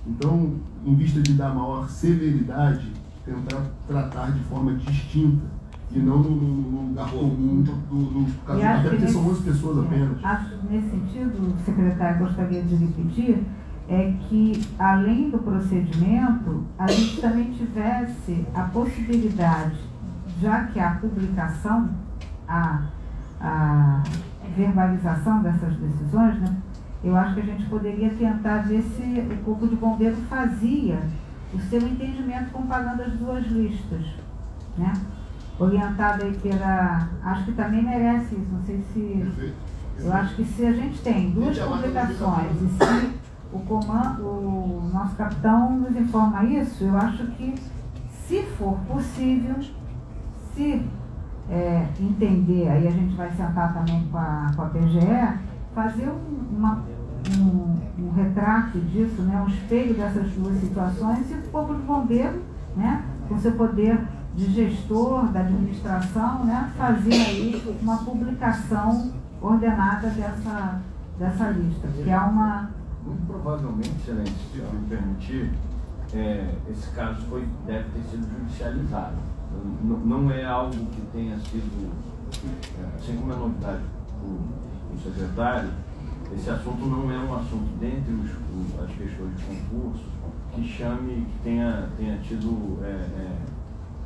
[SPEAKER 5] Então, em vista de dar maior celeridade, tentar tratar de forma distinta e não no lugar comum do caso, até porque são 11 pessoas apenas.
[SPEAKER 1] Acho que nesse sentido, secretário, gostaria de lhe pedir que, além do procedimento, a gente também tivesse a possibilidade, já que a publicação, a verbalização dessas decisões, né, eu acho que a gente poderia tentar ver se o Corpo de Bombeiro fazia o seu entendimento comparando as duas listas, né? Orientado aí acho que também merece isso, não sei se...
[SPEAKER 5] Perfeito.
[SPEAKER 1] Eu acho que se a gente tem duas publicações e se o nosso capitão nos informa isso, eu acho que, se for possível, se entender, aí a gente vai sentar também com a PGE, fazer um retrato disso, né, um espelho dessas duas situações, e o Corpo de Bombeiro, né, com seu poder de gestor, da administração, né, fazer aí uma publicação ordenada dessa lista, que é uma...
[SPEAKER 3] Muito provavelmente, Excelência, se me permitir, esse caso deve ter sido judicializado. Não é algo que tenha sido, assim como é novidade do secretário, esse assunto não é um assunto dentre as questões de concurso que tenha tido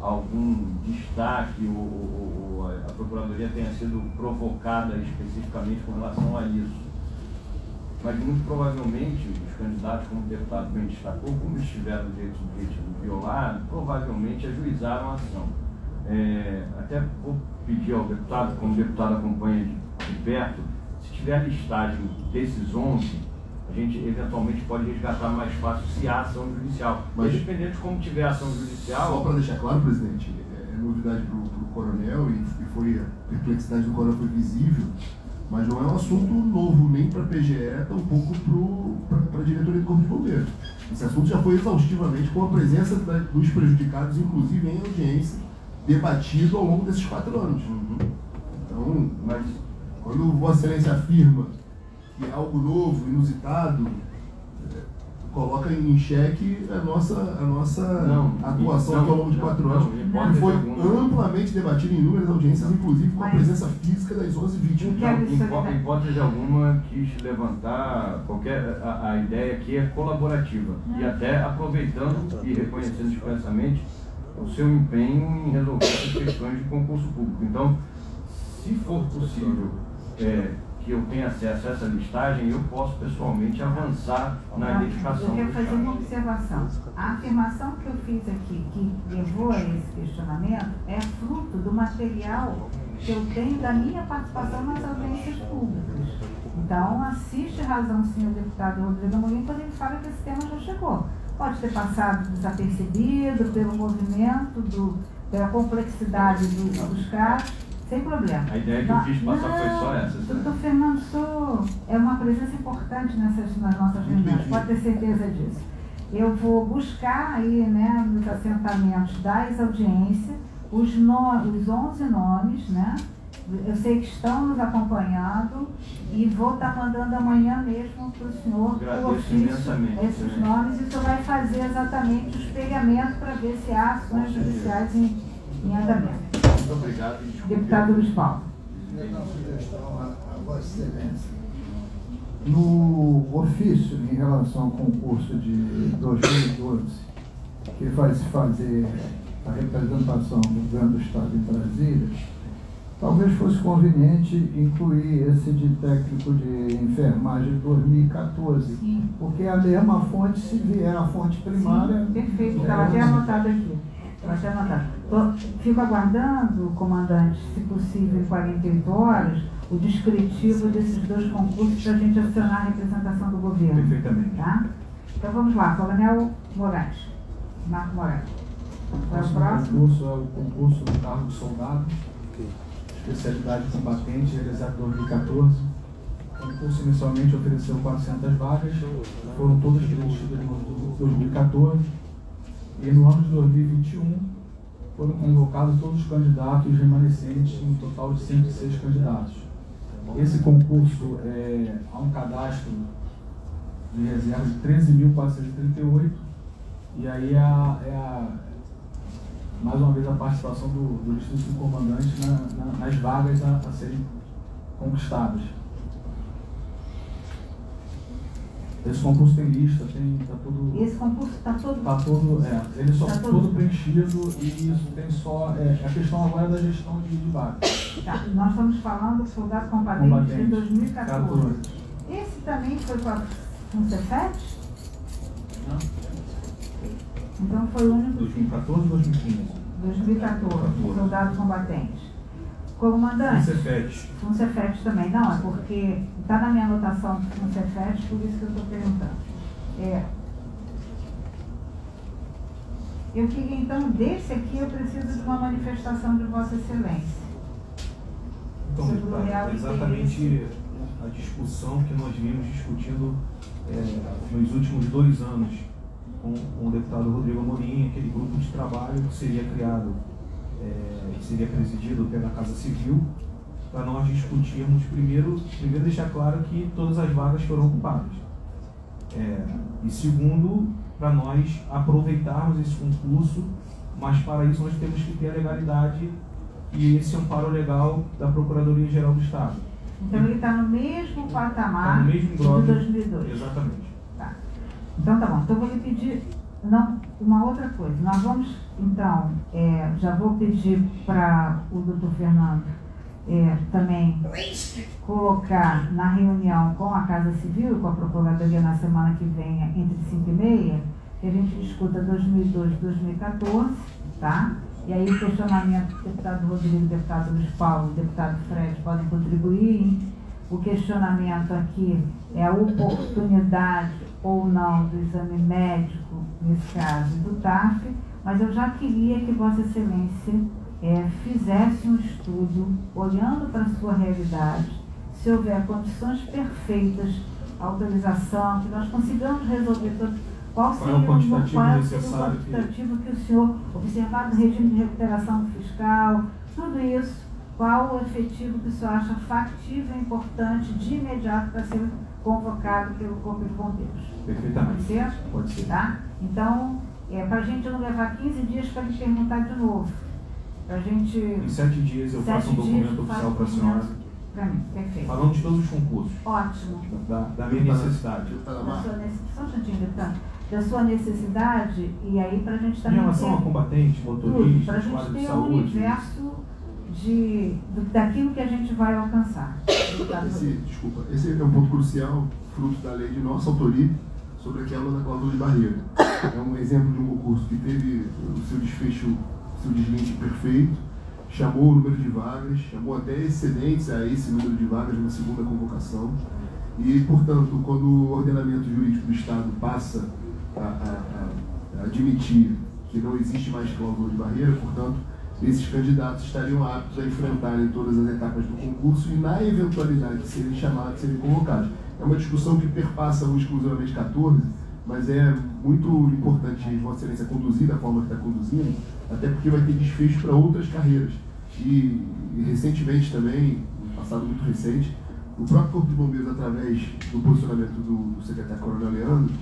[SPEAKER 3] algum destaque ou a Procuradoria tenha sido provocada especificamente com relação a isso. Mas muito provavelmente os candidatos, como o deputado bem destacou, como estiveram direito subjetivo violado, provavelmente ajuizaram a ação. Até vou pedir ao deputado, como o deputado acompanha de perto, se tiver a listagem desses 11, a gente eventualmente pode resgatar mais fácil se há ação judicial. Mas dependendo de como tiver a ação judicial...
[SPEAKER 5] Só para deixar claro, presidente, é novidade para o coronel e a perplexidade do coronel foi visível, mas não é um assunto novo nem para a PGE, tampouco para a diretoria do Corpo de Bombeiros. Esse assunto já foi exaustivamente com a presença dos prejudicados, inclusive em audiência, debatido ao longo desses 4 anos. Então, mas quando Vossa Excelência afirma que é algo novo, inusitado, o coloca em xeque a nossa atuação aqui ao longo de 4 anos, que foi amplamente debatida em inúmeras audiências, inclusive com a presença física das 11 vítimas.
[SPEAKER 3] Em hipótese alguma, quis levantar a ideia que é colaborativa e até aproveitando e reconhecendo expressamente o seu empenho em resolver as questões de concurso público. Então, se for possível que eu tenha acesso a essa listagem, eu posso pessoalmente avançar na identificação.
[SPEAKER 1] Eu quero fazer uma observação. A afirmação que eu fiz aqui, que levou a esse questionamento, é fruto do material que eu tenho da minha participação nas audiências públicas. Então, assiste razão, senhor deputado Rodrigo Amorim, quando ele fala que esse tema já chegou. Pode ter passado desapercebido pelo movimento, pela complexidade dos casos, sem problema.
[SPEAKER 3] A ideia que eu quis passar foi só essa.
[SPEAKER 1] Doutor Fernando, é uma presença importante nas nossas reuniões, pode ter certeza disso. Eu vou buscar aí, né, nos assentamentos das audiências, os 11 nomes, né? Eu sei que estão nos acompanhando e vou estar mandando amanhã mesmo para o senhor o ofício, esses nomes, e o senhor vai fazer exatamente o espelhamento para ver se há ações judiciais em andamento.
[SPEAKER 3] Muito obrigado.
[SPEAKER 1] Deputado Luiz Paulo.
[SPEAKER 6] Uma sugestão a Vossa Excelência. No ofício em relação ao concurso de 2012, que vai se fazer a representação do governo do Estado em Brasília, talvez fosse conveniente incluir esse de técnico de enfermagem de 2014,
[SPEAKER 1] Sim.
[SPEAKER 6] porque é a mesma fonte, se vier a fonte primária...
[SPEAKER 1] Sim, perfeito, estava até anotado aqui. Fico aguardando, comandante, se possível, em 48 horas, o descritivo desses 2 concursos para a gente acionar a representação do governo.
[SPEAKER 2] Perfeitamente.
[SPEAKER 1] Tá? Então vamos lá, Coronel Moraes. Marco Moraes. Qual é o próximo?
[SPEAKER 4] O concurso é o concurso do cargo de soldado, especialidade combatente, realizado em 2014. O concurso inicialmente ofereceu 400 vagas, foram todas preenchidas em 2014. E no ano de 2021 foram convocados todos os candidatos remanescentes, um total de 106 candidatos. Esse concurso há um cadastro de reserva de 13.438, e aí mais uma vez a participação do Distrito do Comandante nas vagas a serem conquistadas. Esse concurso tem lista, está tudo...
[SPEAKER 1] Esse concurso está todo...
[SPEAKER 4] Está todo, ele só
[SPEAKER 1] tá
[SPEAKER 4] todo preenchido, e isso tem só... a questão agora é da gestão de vagas.
[SPEAKER 1] Tá, nós estamos falando do soldado combatente de 2014. Esse também foi com o Cefet?
[SPEAKER 4] Não?
[SPEAKER 1] Então foi o único...
[SPEAKER 2] 2014 ou 2015?
[SPEAKER 1] 2014, soldado combatente. Comandante? Com Cefet também. Não, é porque está na minha anotação com Cefet, por isso que eu estou perguntando. Eu queria, então, desse aqui eu preciso de uma manifestação de Vossa Excelência.
[SPEAKER 2] Então, deputado, exatamente a discussão que nós vimos discutindo nos últimos 2 anos com o deputado Rodrigo Amorim, aquele grupo de trabalho que seria criado, seria presidido pela Casa Civil, para nós discutirmos, primeiro deixar claro que todas as vagas foram ocupadas. E segundo, para nós aproveitarmos esse concurso, mas para isso nós temos que ter a legalidade e esse amparo legal da Procuradoria-Geral do Estado.
[SPEAKER 1] Então ele está no mesmo patamar
[SPEAKER 2] no mesmo
[SPEAKER 1] de
[SPEAKER 2] grau,
[SPEAKER 1] 2002.
[SPEAKER 2] Exatamente.
[SPEAKER 1] Tá. Então tá bom. Então vou lhe pedir uma outra coisa. Nós vamos, então, já vou pedir para o doutor Fernando também colocar na reunião com a Casa Civil e com a Procuradoria na semana que vem, entre 5h30, que a gente discuta 2002 e 2014, tá? E aí o questionamento do deputado Rodrigo, deputado Luiz Paulo, deputado Fred podem contribuir. O questionamento aqui é a oportunidade ou não do exame médico, nesse caso do TAF, mas eu já queria que Vossa Excelência fizesse um estudo, olhando para a sua realidade, se houver condições perfeitas, autorização, que nós consigamos resolver todo. Qual seria o quantitativo que o senhor, observado o regime de recuperação fiscal, tudo isso, qual o efetivo que o senhor acha factível e importante de imediato para ser convocado pelo Corpo de Bombeiros.
[SPEAKER 2] Perfeitamente.
[SPEAKER 1] Pode ser?
[SPEAKER 2] Pode ser.
[SPEAKER 1] Tá? Então, para a gente não levar 15 dias para ele perguntar de novo. Para a gente...
[SPEAKER 2] Em 7 dias eu faço um documento oficial para a senhora.
[SPEAKER 1] Para mim, perfeito.
[SPEAKER 2] Falando de todos os concursos.
[SPEAKER 1] Ótimo.
[SPEAKER 2] Da minha necessidade.
[SPEAKER 1] Só um instantinho, deputado. Da sua necessidade, e aí para a gente
[SPEAKER 2] Em
[SPEAKER 1] também
[SPEAKER 2] relação a combatente,
[SPEAKER 1] para a
[SPEAKER 2] motorista,
[SPEAKER 1] gente
[SPEAKER 2] quadro de
[SPEAKER 1] ter um
[SPEAKER 2] saúde.
[SPEAKER 1] universo daquilo que a gente vai alcançar.
[SPEAKER 5] Esse é um ponto crucial, fruto da lei de nossa autoria, sobre a quebra da cláusula de barreira. É um exemplo de um concurso que teve o seu desfecho, seu deslinde perfeito, chamou o número de vagas, chamou até excedentes a esse número de vagas numa segunda convocação. E, portanto, quando o ordenamento jurídico do Estado passa a admitir que não existe mais cláusula de barreira, portanto, esses candidatos estariam aptos a enfrentarem todas as etapas do concurso e, na eventualidade de serem chamados, serem convocados. É uma discussão que perpassa o exclusivamente 14, mas é muito importante Vossa Excelência conduzir da forma que está conduzindo, até porque vai ter desfecho para outras carreiras. E recentemente também, no passado muito recente, o próprio Corpo de Bombeiros, através do posicionamento do secretário Coronel Leandro,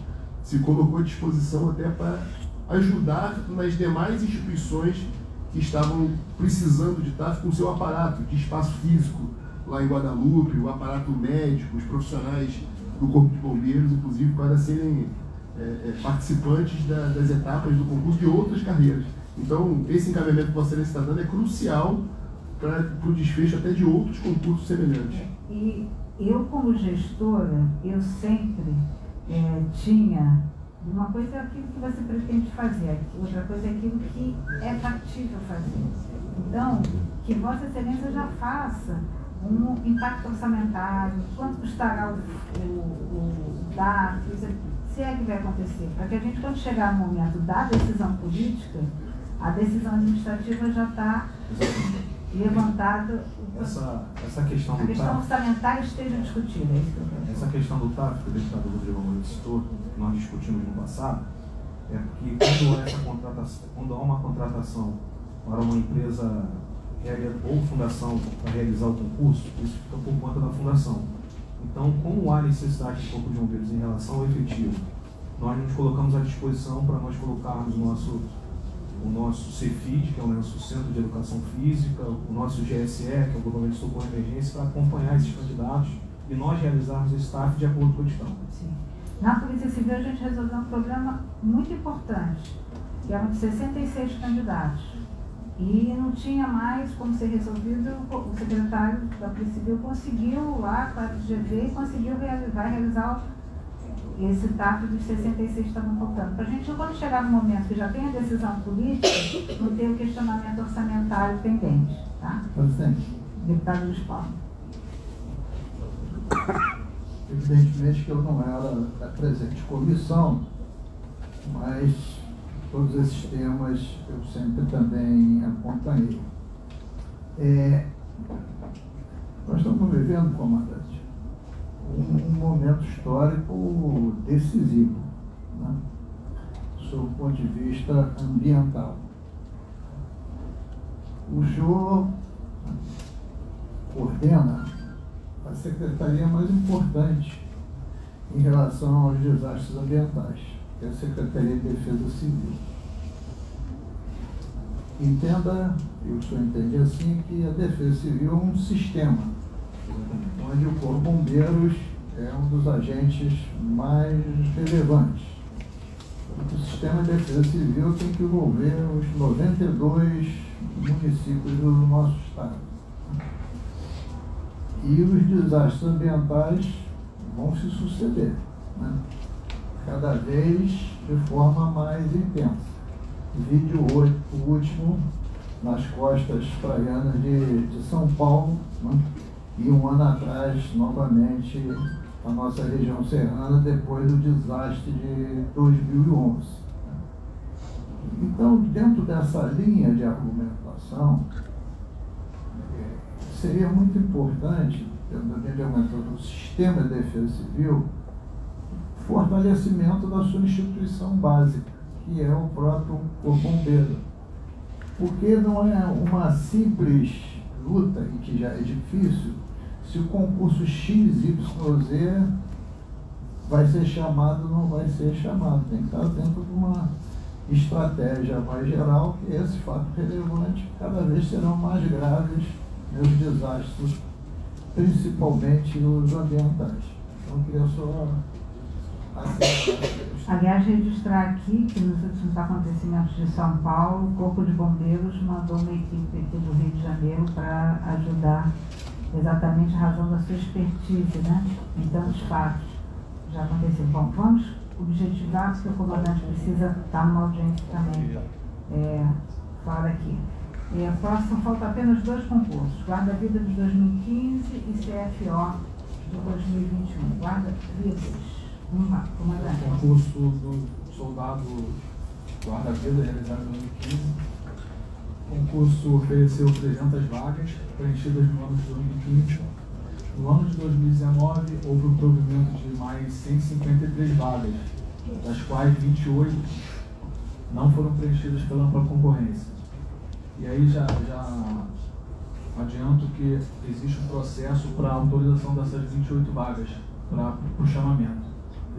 [SPEAKER 5] se colocou à disposição até para ajudar nas demais instituições que estavam precisando de estar com o seu aparato de espaço físico lá em Guadalupe, o aparato médico, os profissionais do Corpo de Bombeiros, inclusive, para serem participantes das etapas do concurso de outras carreiras. Então, esse encaminhamento que você está dando é crucial para o desfecho até de outros concursos semelhantes.
[SPEAKER 1] E eu, como gestora, eu sempre tinha... Uma coisa é aquilo que você pretende fazer, outra coisa é aquilo que é factível fazer. Então, que Vossa Excelência já faça um impacto orçamentário, quanto custará o DAF, se é que vai acontecer, para que a gente, quando chegar no momento da decisão política, a decisão administrativa já está levantada,
[SPEAKER 2] essa questão
[SPEAKER 1] a questão orçamentária esteja discutida. É isso que eu quero.
[SPEAKER 2] Essa questão do TAF, que o deputado Rodrigo Moura citou, que nós discutimos no passado, é porque quando há uma contratação para uma empresa ou fundação para realizar o concurso, isso fica por conta da fundação. Então, como há necessidade do Corpo de Bombeiros em relação ao efetivo, nós nos colocamos à disposição para nós colocarmos o nosso CEFID, que é o nosso Centro de Educação Física, o nosso GSE, que é o Grupamento de Socorro e Emergência, para acompanhar esses candidatos e nós realizarmos esse TAF de acordo com a edital.
[SPEAKER 1] Sim. Na Polícia Civil a gente resolveu um problema muito importante, que eram de 66 candidatos. E não tinha mais como ser resolvido, o secretário da Polícia Civil conseguiu lá com a FGV e conseguiu realizar esse TAF dos 66 que estavam faltando. Para a gente, quando chegar no momento que já tem a decisão política, não ter o questionamento orçamentário pendente. Tá?
[SPEAKER 6] Presidente.
[SPEAKER 1] Deputado Luiz Paulo.
[SPEAKER 6] Evidentemente que eu não era da presente comissão, mas todos esses temas eu sempre também acompanhei. Nós estamos vivendo, comandante, um momento histórico decisivo, né, sob o ponto de vista ambiental. O senhor coordena a secretaria mais importante em relação aos desastres ambientais, que é a Secretaria de Defesa Civil. Entenda, e o senhor entende assim, que a Defesa Civil é um sistema, onde o Corpo de Bombeiros é um dos agentes mais relevantes. O sistema de defesa civil tem que envolver os 92 municípios do nosso estado. E os desastres ambientais vão se suceder, né? Cada vez de forma mais intensa. Vídeo o último nas costas praianas de São Paulo, né? E um ano atrás, novamente, a nossa região serrana, depois do desastre de 2011. Então, dentro dessa linha de argumentação, seria muito importante, dentro do sistema de defesa civil, fortalecimento da sua instituição básica, que é o próprio Corpo Bombeiro. Porque não é uma simples luta, e que já é difícil, se o concurso XYZ vai ser chamado ou não vai ser chamado. Tem que estar dentro de uma estratégia mais geral, que esse fato relevante cada vez serão mais graves os desastres, principalmente os ambientais. Então, eu queria só
[SPEAKER 1] aliás, registrar aqui que nos últimos acontecimentos de São Paulo, o Corpo de Bombeiros mandou uma equipe aqui do Rio de Janeiro para ajudar, exatamente a razão da sua expertise, né, em tantos fatos já aconteceram. Bom, vamos objetivar, porque o comandante precisa estar numa audiência também fora aqui. Próximo, faltam apenas 2 concursos, Guarda-Vida de 2015 e CFO de 2021. Guarda-Vidas. Vamos lá, comandante.
[SPEAKER 4] O concurso do soldado guarda-vida realizado em 2015. O concurso ofereceu 300 vagas, preenchidas no ano de 2015. No ano de 2019, houve o provimento de mais 153 vagas, das quais 28 não foram preenchidas pela ampla concorrência. E aí já adianto que existe um processo para a autorização dessas 28 vagas para o chamamento.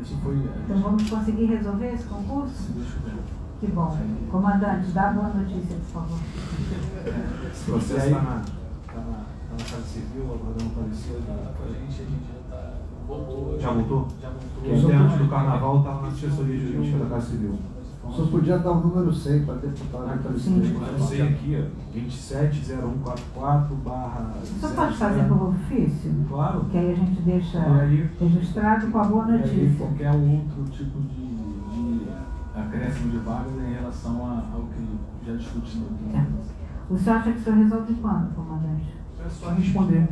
[SPEAKER 4] Isso foi...
[SPEAKER 1] Então vamos conseguir resolver esse concurso?
[SPEAKER 4] Se Deus quiser.
[SPEAKER 1] Que bom. Comandante, dá boa notícia, por favor.
[SPEAKER 2] Esse processo está na Casa Civil, aguardando o parecer.
[SPEAKER 4] A gente voltou.
[SPEAKER 2] Já voltou?
[SPEAKER 4] Já voltou.
[SPEAKER 2] Porque até antes do carnaval estava na assessoria jurídica da Casa Civil.
[SPEAKER 6] Só podia dar o número 100 para deputado.
[SPEAKER 2] Eu sei aqui, ó, 270144 barra...
[SPEAKER 1] Só pode fazer por ofício?
[SPEAKER 2] Claro.
[SPEAKER 1] Que aí a gente deixa
[SPEAKER 4] E aí,
[SPEAKER 1] registrado com a boa
[SPEAKER 4] e aí
[SPEAKER 1] notícia.
[SPEAKER 4] qualquer outro tipo de acréscimo de vagas em relação ao que já discutimos aqui.
[SPEAKER 1] O senhor acha que o senhor resolve quando, comandante?
[SPEAKER 2] É só responder.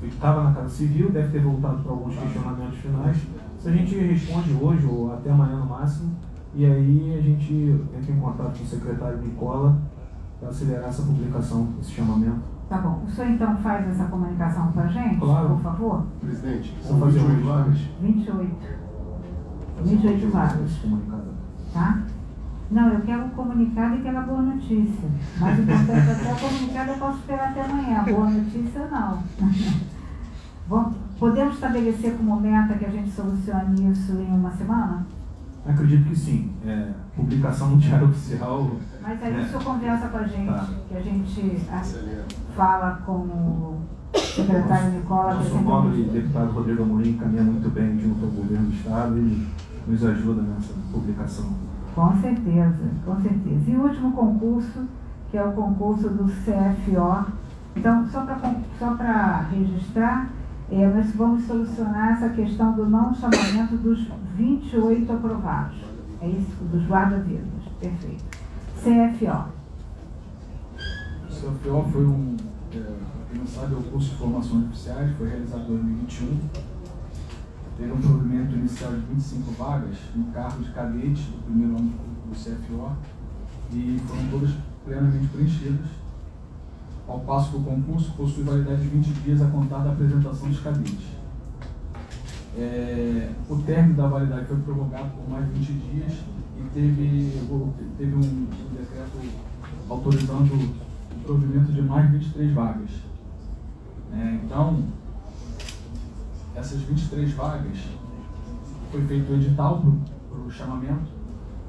[SPEAKER 2] Estava na Casa Civil, deve ter voltado para alguns questionamentos finais. Se a gente responde hoje ou até amanhã no máximo, e aí a gente entra em contato com o secretário Nicola para acelerar essa publicação, esse chamamento.
[SPEAKER 1] Tá bom. O senhor então faz essa comunicação com a gente,
[SPEAKER 2] Claro.
[SPEAKER 1] por favor?
[SPEAKER 5] Presidente,
[SPEAKER 2] Vamos
[SPEAKER 5] são
[SPEAKER 2] fazer
[SPEAKER 5] 28
[SPEAKER 2] hoje.
[SPEAKER 5] vagas.
[SPEAKER 1] 28 vagas,
[SPEAKER 2] Comunicado.
[SPEAKER 1] tá? Não, eu quero o comunicado e quero a boa notícia. Mais importante até o comunicado, eu posso esperar até amanhã. A boa notícia, não. Bom, podemos estabelecer como meta que a gente solucione isso em uma semana?
[SPEAKER 2] Acredito que sim. Publicação no Diário Oficial.
[SPEAKER 1] Mas aí o senhor conversa com a gente,
[SPEAKER 2] Tá.
[SPEAKER 1] que a gente fala com o secretário Nicola. que é
[SPEAKER 2] Nosso
[SPEAKER 1] sempre
[SPEAKER 2] nobre
[SPEAKER 1] muito-
[SPEAKER 2] deputado Rodrigo Amorim caminha muito bem junto ao governo do Estado e nos ajuda nessa publicação.
[SPEAKER 1] Com certeza, com certeza. E o último concurso, que é o concurso do CFO. Então, só para registrar, nós vamos solucionar essa questão do não chamamento dos 28 aprovados. É isso, dos guarda-vidas. Perfeito. CFO.
[SPEAKER 4] O CFO foi para quem não sabe, é o curso de formações oficiais, foi realizado em 2021. Teve um provimento inicial de 25 vagas no cargo de cadete do primeiro ano do CFO e foram todas plenamente preenchidas, ao passo que o concurso possui validade de 20 dias a contar da apresentação dos cadetes. O término da validade foi prorrogado por mais 20 dias e teve um decreto autorizando o provimento de mais 23 vagas. Então, essas 23 vagas, foi feito o edital para o chamamento,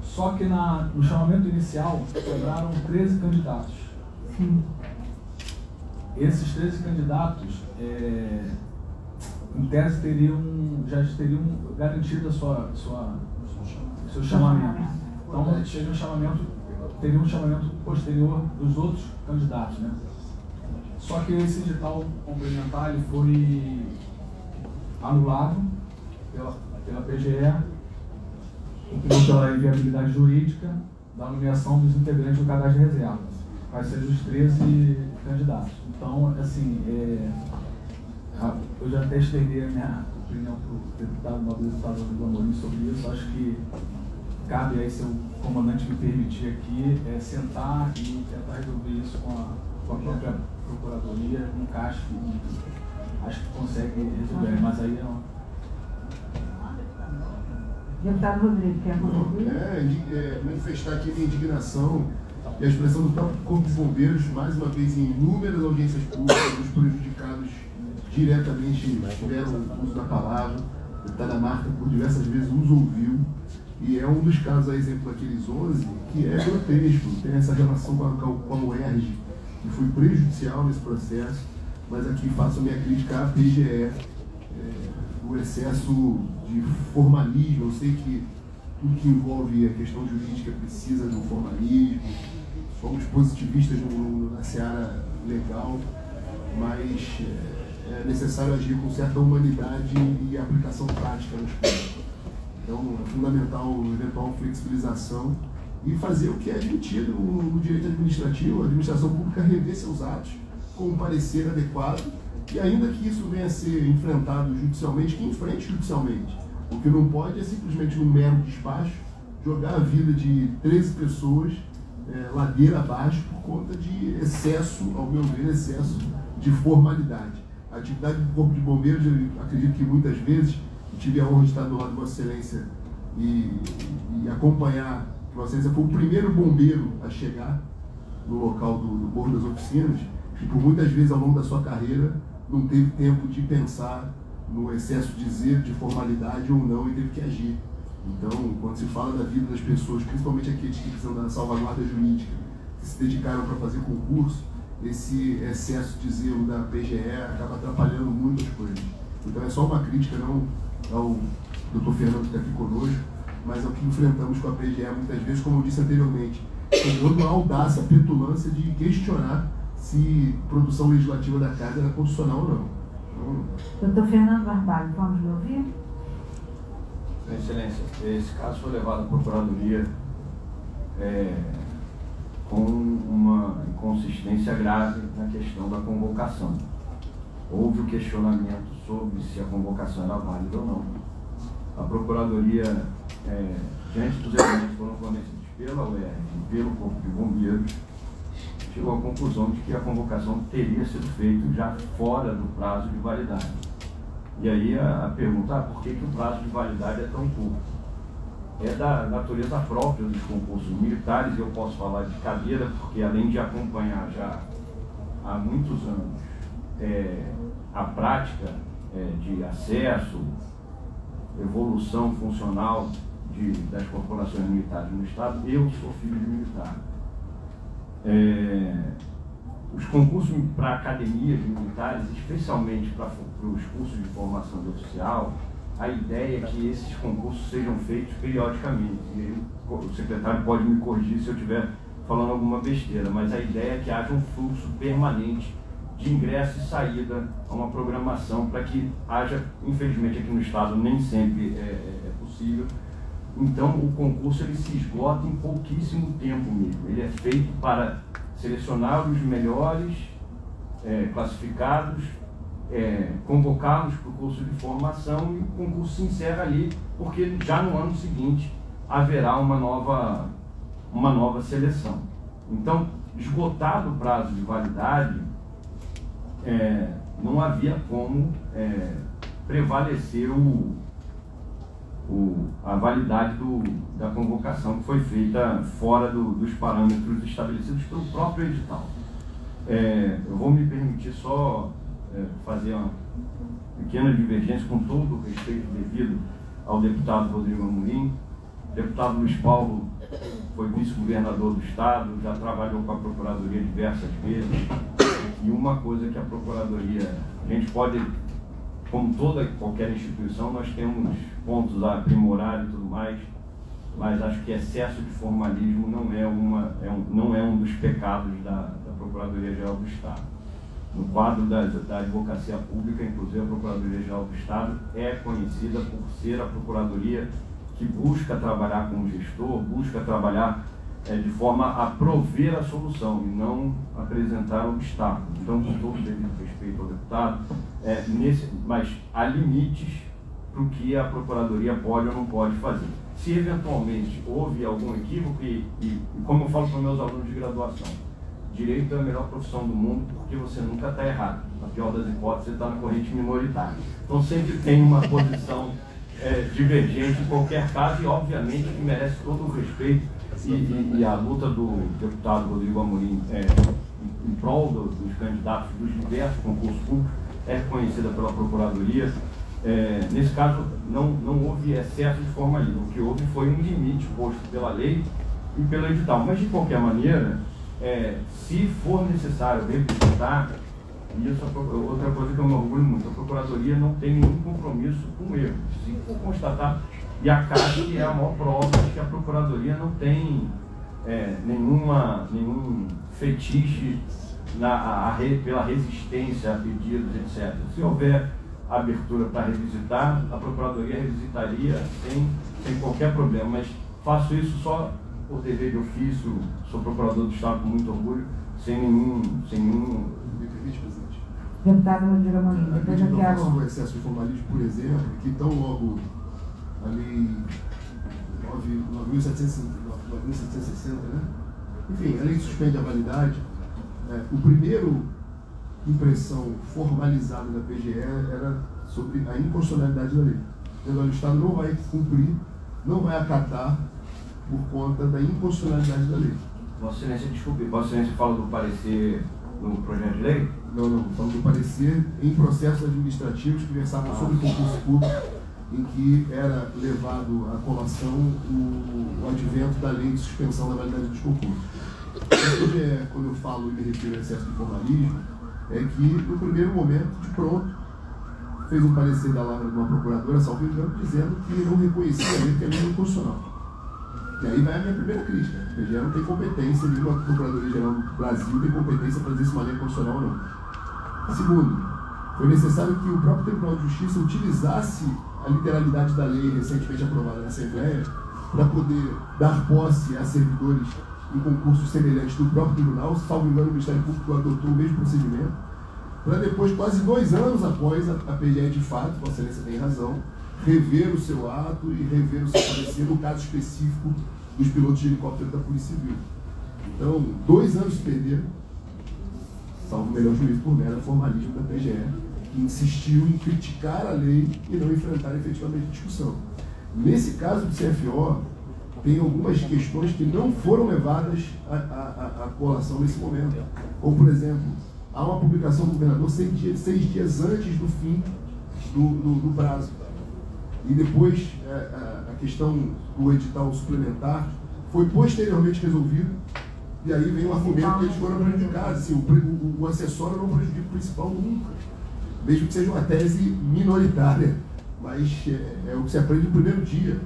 [SPEAKER 4] só que no chamamento inicial sobraram 13 candidatos.
[SPEAKER 1] Sim.
[SPEAKER 4] Esses 13 candidatos, em tese, já teriam garantido seu chamamento. Então, teria um chamamento posterior dos outros candidatos, né? Só que esse edital complementar ele foi anulado pela PGE, pela inviabilidade jurídica da nomeação dos integrantes do cadastro de reserva, quais sejam os 13 candidatos. Então, assim, eu já até estendei a minha opinião para o nobre deputado Rodrigo Amorim sobre isso. Acho que cabe aí, se o comandante me permitir aqui, sentar e tentar resolver isso com a própria procuradoria, um caixa que acho que consegue resolver, mas aí não.
[SPEAKER 1] Deputado Rodrigo, quer contribuir?
[SPEAKER 5] Manifestar aqui a minha indignação e a expressão do próprio Corpo de Bombeiros, mais uma vez em inúmeras audiências públicas, os prejudicados diretamente tiveram o uso da palavra. A deputada Marta, por diversas vezes, nos ouviu, e é um dos casos, a exemplo daqueles 11, que é grotesco, tem essa relação com a UERJ, que foi prejudicial nesse processo, mas aqui faço a minha crítica à PGE, o excesso de formalismo. Eu sei que tudo que envolve a questão jurídica precisa do formalismo, somos positivistas na seara legal, mas é necessário agir com certa humanidade e aplicação prática nas coisas. Então, é fundamental a eventual flexibilização e fazer o que é admitido no direito administrativo. A administração pública rever seus atos com um parecer adequado, e ainda que isso venha a ser enfrentado judicialmente, que enfrente judicialmente. O que não pode é simplesmente, num mero despacho, jogar a vida de 13 pessoas ladeira abaixo por conta de excesso, ao meu ver, excesso de formalidade. A atividade do Corpo de Bombeiros, eu acredito que muitas vezes, eu tive a honra de estar do lado de Vossa Excelência e acompanhar, que Vossa Excelência foi o primeiro bombeiro a chegar no local do Morro das Oficinas, e por muitas vezes ao longo da sua carreira não teve tempo de pensar no excesso de zelo, de formalidade ou não, e teve que agir. Então, quando se fala da vida das pessoas, principalmente aqueles que precisam da salvaguarda jurídica, que se dedicaram para fazer concurso, esse excesso de zelo da PGE acaba atrapalhando muitas coisas. Então é só uma crítica, não ao Dr. Fernando que está aqui conosco, mas ao que enfrentamos com a PGE muitas vezes, como eu disse anteriormente, com a audácia, a petulância de questionar se produção legislativa da casa era constitucional ou não.
[SPEAKER 1] Doutor Fernando Barbalho, vamos lhe ouvir?
[SPEAKER 3] Excelência, esse caso foi levado à Procuradoria com uma inconsistência grave na questão da convocação. Houve o questionamento sobre se a convocação era válida ou não. A Procuradoria, diante dos elementos que foram fornecidos pela UERJ e pelo Corpo de Bombeiros, chegou à conclusão de que a convocação teria sido feita já fora do prazo de validade. E aí a pergunta, por que o prazo de validade é tão curto? É da natureza própria dos concursos militares, e eu posso falar de cadeira, porque além de acompanhar já há muitos anos a prática de acesso, evolução funcional das corporações militares no Estado, eu sou filho de militar. Os concursos para academias militares, especialmente para os cursos de formação de oficial, a ideia é que esses concursos sejam feitos periodicamente. E o secretário pode me corrigir se eu estiver falando alguma besteira, mas a ideia é que haja um fluxo permanente de ingresso e saída a uma programação para que haja, infelizmente aqui no Estado nem sempre é possível. Então o concurso ele se esgota em pouquíssimo tempo mesmo. Ele é feito para selecionar os melhores classificados, convocá-los para o curso de formação, e o concurso se encerra ali, porque já no ano seguinte haverá uma nova seleção. Então, esgotado o prazo de validade, não havia como prevalecer a validade da convocação, que foi feita fora dos parâmetros estabelecidos pelo próprio edital. Eu vou me permitir só fazer uma pequena divergência, com todo o respeito devido ao deputado Rodrigo Amorim. O deputado Luiz Paulo foi vice-governador do Estado, já trabalhou com a Procuradoria diversas vezes, e uma coisa que a Procuradoria, a gente pode, como qualquer instituição, nós temos pontos a aprimorar e tudo mais, mas acho que excesso de formalismo não é um dos pecados da Procuradoria-Geral do Estado. No quadro da advocacia pública, inclusive, a Procuradoria-Geral do Estado é conhecida por ser a Procuradoria que busca trabalhar com o gestor, busca trabalhar de forma a prover a solução e não apresentar obstáculos. Então, com todo o devido respeito ao deputado, mas há limites para o que a Procuradoria pode ou não pode fazer. Se eventualmente houve algum equívoco, e como eu falo para meus alunos de graduação, direito é a melhor profissão do mundo porque você nunca está errado. Na pior das hipóteses, você está na corrente minoritária. Então sempre tem uma posição divergente em qualquer caso, e obviamente que merece todo o respeito, e a luta do deputado Rodrigo Amorim em prol dos candidatos dos diversos concursos públicos é reconhecida pela Procuradoria. nesse caso, não houve excesso de formalismo. O que houve foi um limite posto pela lei e pelo edital. Mas, de qualquer maneira, se for necessário revisitar, e isso é outra coisa que eu me orgulho muito, a Procuradoria não tem nenhum compromisso com o erro. Se for constatar, e a CASP é a maior prova de que a Procuradoria não tem nenhum fetiche pela resistência a pedidos, etc. Se houver abertura para revisitar, a Procuradoria revisitaria sem qualquer problema, mas faço isso só por dever de ofício, sou Procurador do Estado com muito orgulho, sem nenhum...
[SPEAKER 5] Me permite, presidente?
[SPEAKER 1] Deputado Rodrigo Molina, depois eu quero...
[SPEAKER 5] O excesso de formalismo, por exemplo, que tão logo a lei 9.760, né? Enfim, a lei suspende a validade. O primeiro impressão formalizada da PGE era sobre a inconstitucionalidade da lei. Então, o Estado não vai cumprir, não vai acatar por conta da inconstitucionalidade da lei.
[SPEAKER 3] Vossa Excelência, desculpe, Vossa Excelência fala do parecer no projeto de lei?
[SPEAKER 5] Não, falo do parecer em processos administrativos que versavam sobre concurso público, em que era levado à colação o advento da lei de suspensão da validade dos concursos. Quando eu falo e me refiro a excesso de formalismo, é que no primeiro momento, de pronto, fez um parecer da Lavra de uma procuradora, salvo engano, dizendo que não reconhecia a lei porque a lei é inconstitucional. E aí vai a minha primeira crítica. A PGE não tem competência, nenhuma Procuradoria-Geral do Brasil tem competência para dizer se uma lei é constitucional ou não. Segundo, foi necessário que o próprio Tribunal de Justiça utilizasse a literalidade da lei recentemente aprovada na Assembleia para poder dar posse a servidores em concursos semelhantes do próprio Tribunal, salvo engano, o Ministério Público adotou o mesmo procedimento, para depois, quase 2 anos após, a PGE de fato, Vossa Excelência tem razão, rever o seu ato e rever o seu parecer no caso específico dos pilotos de helicóptero da Polícia Civil. Então, 2 anos se perderam, salvo o melhor juízo por mera formalismo da PGE, que insistiu em criticar a lei e não enfrentar efetivamente a discussão. Nesse caso do CFO, tem algumas questões que não foram levadas à colação nesse momento. Como, por exemplo, há uma publicação do governador 6 dias antes do fim do prazo. E depois, a questão do edital suplementar foi posteriormente resolvido, e aí vem o argumento que eles foram prejudicados. Assim, o acessório não prejudica o principal nunca, mesmo que seja uma tese minoritária, mas é o que se aprende no primeiro dia.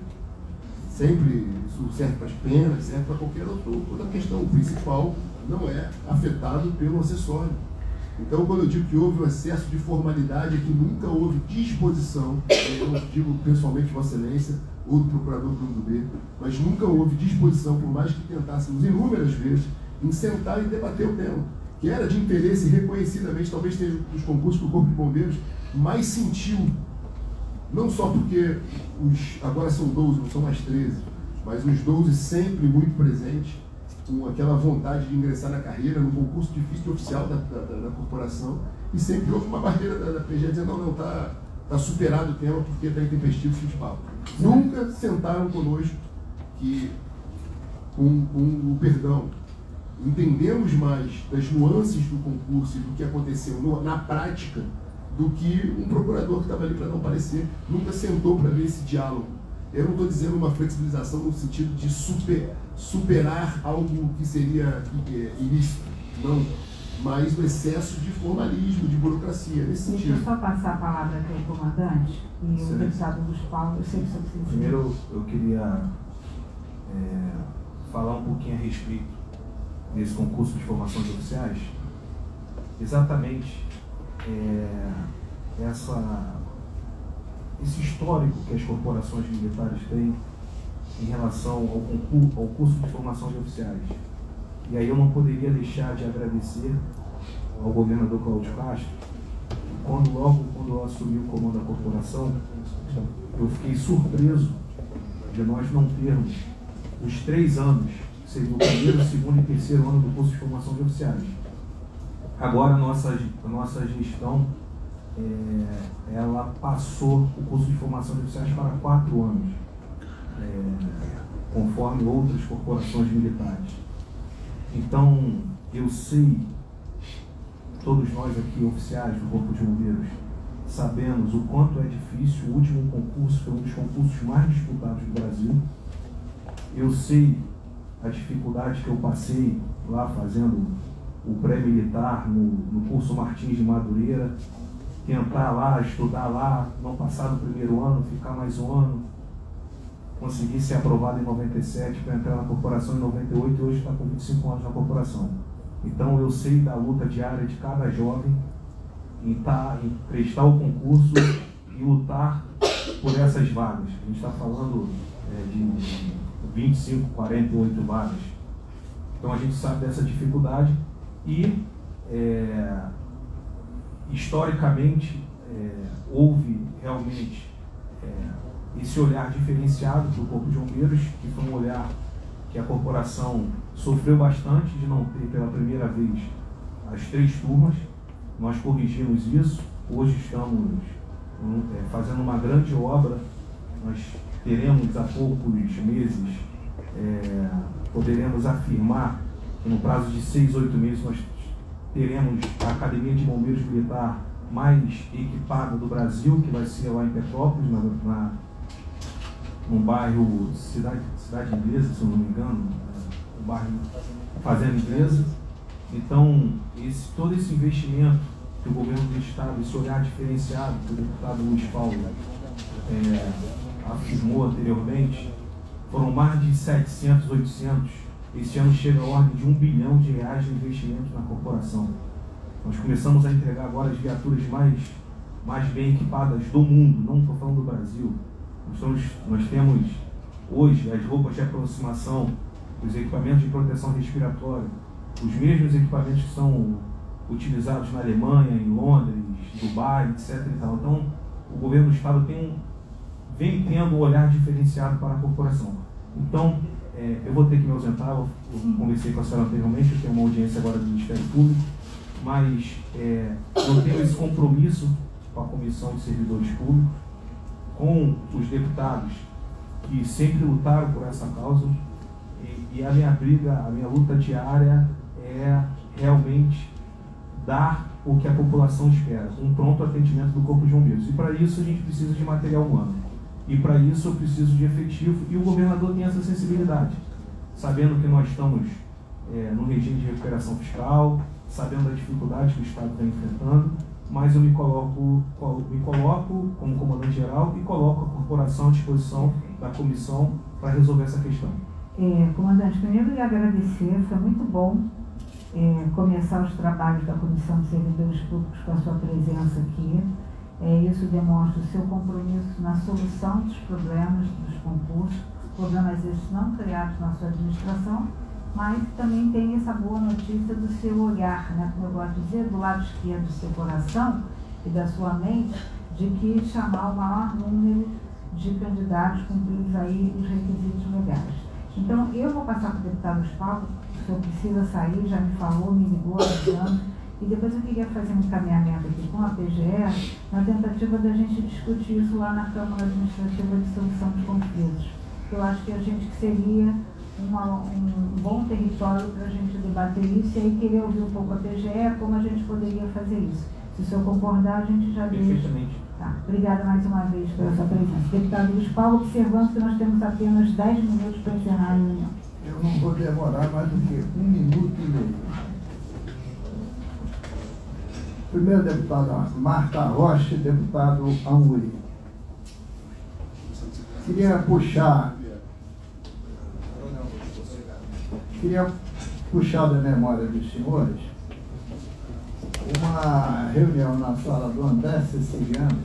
[SPEAKER 5] Sempre isso serve para as penas, serve para qualquer outra questão. O principal não é afetado pelo acessório. Então, quando eu digo que houve um excesso de formalidade, é que nunca houve disposição, eu digo pessoalmente Vossa Excelência, ou do Procurador Bruno Dubê, mas nunca houve disposição, por mais que tentássemos inúmeras vezes, em sentar e debater o tema, que era de interesse reconhecidamente, talvez seja dos concursos que o Corpo de Bombeiros mais sentiu, não só porque agora são 12, não são mais 13, mas os 12 sempre muito presentes, com aquela vontade de ingressar na carreira, no concurso difícil de oficial da corporação, e sempre houve uma barreira da PGE dizendo, não, está superado o tema porque está intempestivo, fim de papo. Nunca sentaram conosco que, com o perdão, entendemos mais das nuances do concurso e do que aconteceu na prática do que um procurador que estava ali para não parecer, nunca sentou para ver esse diálogo. Eu não estou dizendo uma flexibilização no sentido de superar algo que seria ilícito, não, mas o excesso de formalismo, de burocracia, nesse sentido.
[SPEAKER 1] Deixa eu só passar a palavra aqui ao comandante e o deputado Luiz Paulo, eu sei que você precisa.
[SPEAKER 2] Primeiro, eu queria falar um pouquinho a respeito desse concurso de formação de oficiais. Exatamente esse histórico que as corporações militares têm em relação ao curso de formação de oficiais. E aí eu não poderia deixar de agradecer ao governador Cláudio Castro, quando eu assumi o comando da corporação, eu fiquei surpreso de nós não termos os 3 anos, que seria o primeiro, segundo e terceiro ano do curso de formação de oficiais. Agora a nossa gestão, ela passou o curso de formação de oficiais para 4 anos, conforme outras corporações militares. Então, eu sei, todos nós aqui, oficiais do Corpo de Bombeiros, sabemos o quanto é difícil. O último concurso foi um dos concursos mais disputados do Brasil. Eu sei a dificuldade que eu passei lá fazendo o pré-militar no curso Martins de Madureira, tentar lá, estudar lá, não passar no primeiro ano, ficar mais um ano, consegui ser aprovado em 97 para entrar na corporação em 98 e hoje está com 25 anos na corporação. Então eu sei da luta diária de cada jovem em prestar o concurso e lutar por essas vagas. A gente está falando de 25, 48 vagas. Então a gente sabe dessa dificuldade e historicamente houve realmente esse olhar diferenciado do Corpo de Bombeiros, que foi um olhar que a corporação sofreu bastante de não ter pela primeira vez as 3 turmas. Nós corrigimos isso, hoje estamos fazendo uma grande obra. Nós teremos há poucos meses, poderemos afirmar que no prazo de 6, 8 meses nós teremos a Academia de Bombeiros Militar mais equipada do Brasil, que vai ser lá em Petrópolis, no bairro Cidade Inglesa, se eu não me engano, o bairro Fazenda Inglesa. Então, todo esse investimento que o governo do Estado, esse olhar diferenciado que o deputado Luiz Paulo afirmou anteriormente, foram mais de 700, 800. Esse ano chega a ordem de R$1 bilhão de investimento na corporação. Nós começamos a entregar agora as viaturas mais bem equipadas do mundo, não estou falando do Brasil. Nós temos hoje as roupas de aproximação, os equipamentos de proteção respiratória, os mesmos equipamentos que são utilizados na Alemanha, em Londres, Dubai, etc. Então, o governo do Estado vem tendo um olhar diferenciado para a corporação. Então, eu vou ter que me ausentar, eu conversei com a senhora anteriormente, eu tenho uma audiência agora do Ministério Público, mas eu tenho esse compromisso com a Comissão de Servidores Públicos, com os deputados que sempre lutaram por essa causa, e a minha luta diária é realmente dar o que a população espera, um pronto atendimento do Corpo de Bombeiros. E para isso a gente precisa de material humano. E para isso eu preciso de efetivo, e o governador tem essa sensibilidade, sabendo que nós estamos no regime de recuperação fiscal, sabendo da dificuldade que o Estado está enfrentando, mas eu me coloco como comandante-geral e coloco a corporação à disposição da comissão para resolver essa questão.
[SPEAKER 1] Comandante, primeiro lhe agradecer, foi muito bom começar os trabalhos da Comissão de Servidores Públicos com a sua presença aqui. Isso demonstra o seu compromisso na solução dos problemas dos concursos, problemas esses não criados na sua administração, mas também tem essa boa notícia do seu olhar, né, como eu gosto de dizer, do lado esquerdo do seu coração e da sua mente, de que chamar o maior número de candidatos cumpridos aí os requisitos legais. Então, eu vou passar para o deputado Luiz Paulo, se eu precisa sair, já me falou, me ligou, avisando, e depois eu queria fazer um encaminhamento aqui com a PGE, na tentativa da gente discutir isso lá na Câmara Administrativa de Solução de Conflitos. Eu acho que a gente seria um bom território para a gente debater isso, e aí queria ouvir um pouco a PGE, como a gente poderia fazer isso. Se o senhor concordar, a gente já deixa.
[SPEAKER 2] Perfeitamente.
[SPEAKER 1] Tá. Obrigada mais uma vez pela sua presença. Deputado Luiz Paulo, observando que nós temos apenas 10 minutos para encerrar a reunião.
[SPEAKER 6] Eu não vou demorar mais do que 1 minuto e meio. Primeiro, deputada Marta Rocha, deputado Amuri. Queria puxar da memória dos senhores uma reunião na sala do André Siciliano,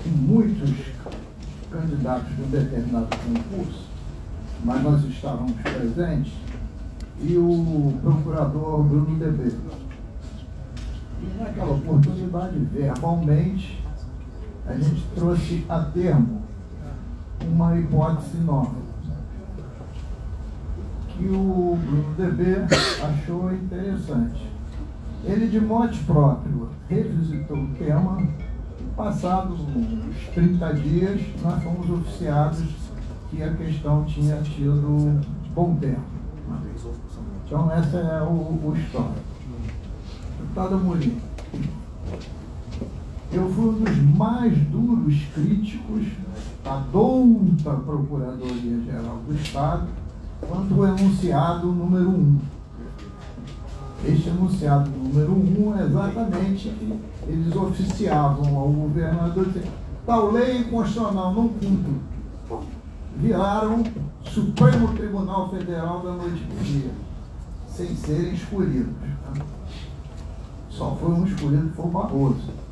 [SPEAKER 6] com muitos candidatos de um determinado concurso, mas nós estávamos presentes, e o procurador Bruno Debê. E naquela oportunidade, verbalmente, a gente trouxe a termo uma hipótese nova, que o Bruno Debê achou interessante. Ele, de modo próprio, revisitou o tema, e passados uns 30 dias, nós fomos oficiados que a questão tinha tido bom tempo. Então, essa é o histórico. Deputado Amorim, eu fui um dos mais duros críticos da douta Procuradoria-Geral do Estado quanto o enunciado número 1. Este enunciado número 1 é exatamente que eles oficiavam ao governador dizendo: tal lei constitucional não cumpre. Viraram Supremo Tribunal Federal da noite pro dia, sem serem escolhidos. Só foi um escolhido que foi o Barroso.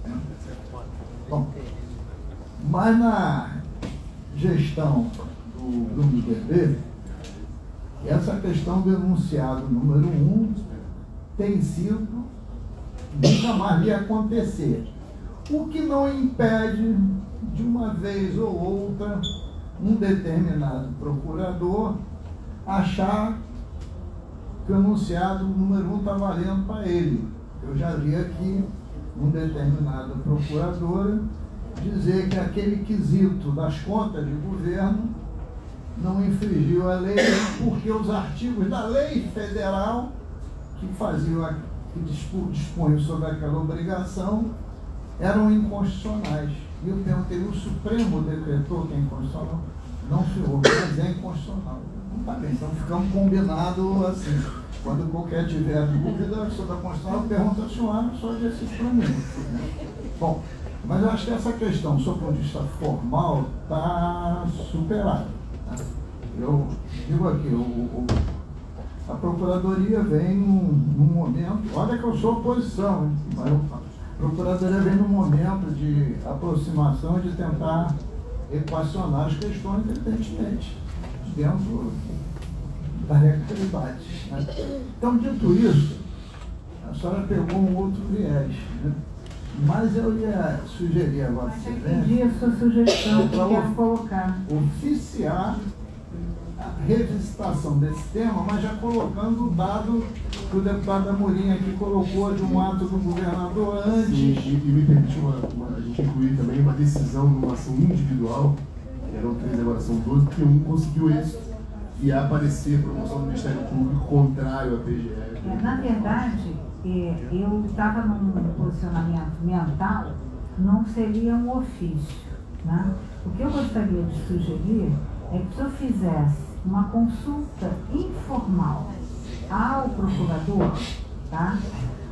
[SPEAKER 6] Bom, mas na gestão do MDB, essa questão do enunciado número 1 tem sido, nunca mais ia acontecer. O que não impede, de uma vez ou outra, um determinado procurador achar que o enunciado número 1 está valendo para ele. Eu já vi aqui um determinado procurador dizer que aquele quesito das contas de governo não infringiu a lei porque os artigos da lei federal que dispunham sobre aquela obrigação eram inconstitucionais. E eu perguntei: o Supremo decretou que é inconstitucional? Não, senhor, mas é inconstitucional. Não está bem, então ficamos combinados assim. Quando qualquer tiver dúvida sobre a Constituição, pergunta ao senhor, só desse para mim. Bom, mas eu acho que essa questão, sob o ponto de vista formal, está superada. Eu digo aqui, a Procuradoria vem num momento, olha que eu sou oposição, hein? Mas a Procuradoria vem num momento de aproximação, de tentar equacionar as questões, evidentemente, dentro da legalidade. Né? Então, dito isso, a senhora pegou um outro viés, né? Mas eu ia sugerir a Vossa Excelência...
[SPEAKER 1] Entendi a sua sugestão, que quer colocar.
[SPEAKER 6] Oficiar a revisitação desse tema, mas já colocando o dado que o deputado Amorim aqui colocou de um ato do governador antes.
[SPEAKER 5] E me permite a gente incluir também uma decisão numa ação individual, eram 3, agora são 12, porque um conseguiu êxito e aparecer promoção do Ministério Público contrário à PGE.
[SPEAKER 1] Na verdade, eu estava num posicionamento mental, não seria um ofício. Né? O que eu gostaria de sugerir é que se eu fizesse uma consulta informal ao procurador, tá?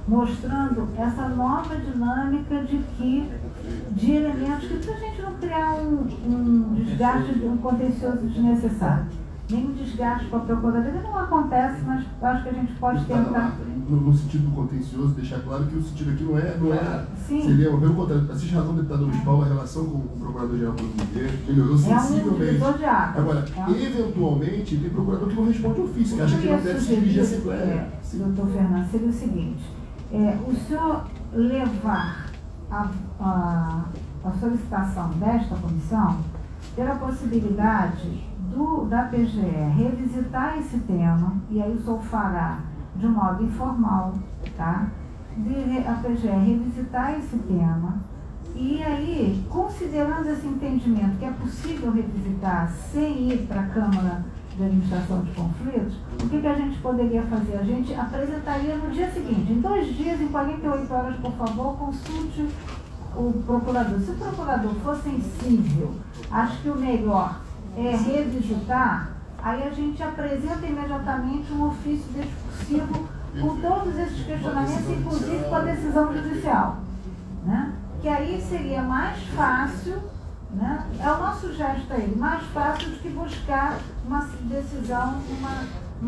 [SPEAKER 1] Mostrando essa nova dinâmica de elementos que, para a gente não criar um desgaste, um contencioso desnecessário. Nem um desgaste com a Procuradoria não acontece, mas acho que a gente pode tentar.
[SPEAKER 5] No sentido contencioso, deixar claro que o sentido aqui não é
[SPEAKER 1] Sim.
[SPEAKER 5] Seria, pelo contrário, assiste razão do deputado Luiz Paulo, a relação com o Procurador-Geral do Ministério melhorou sensivelmente. Agora, eventualmente, tem procurador que não responde ofício, que acha que não deve se dirigir a Assembleia.
[SPEAKER 1] Doutor Fernando, seria o seguinte: o senhor levar a solicitação desta comissão ter a possibilidade da PGE revisitar esse tema, e aí o senhor fará de um modo informal, tá? A PGE revisitar esse tema, e aí, considerando esse entendimento que é possível revisitar sem ir para a Câmara de Administração de Conflitos, o que a gente poderia fazer? A gente apresentaria no dia seguinte, em 2 dias, em 48 horas, por favor, consulte o procurador. Se o procurador for sensível, acho que o melhor é revisitar, aí a gente apresenta imediatamente um ofício discursivo com todos esses questionamentos, inclusive com a decisão judicial, né? Que aí seria mais fácil, né? É o nosso gesto aí, mais fácil do que buscar uma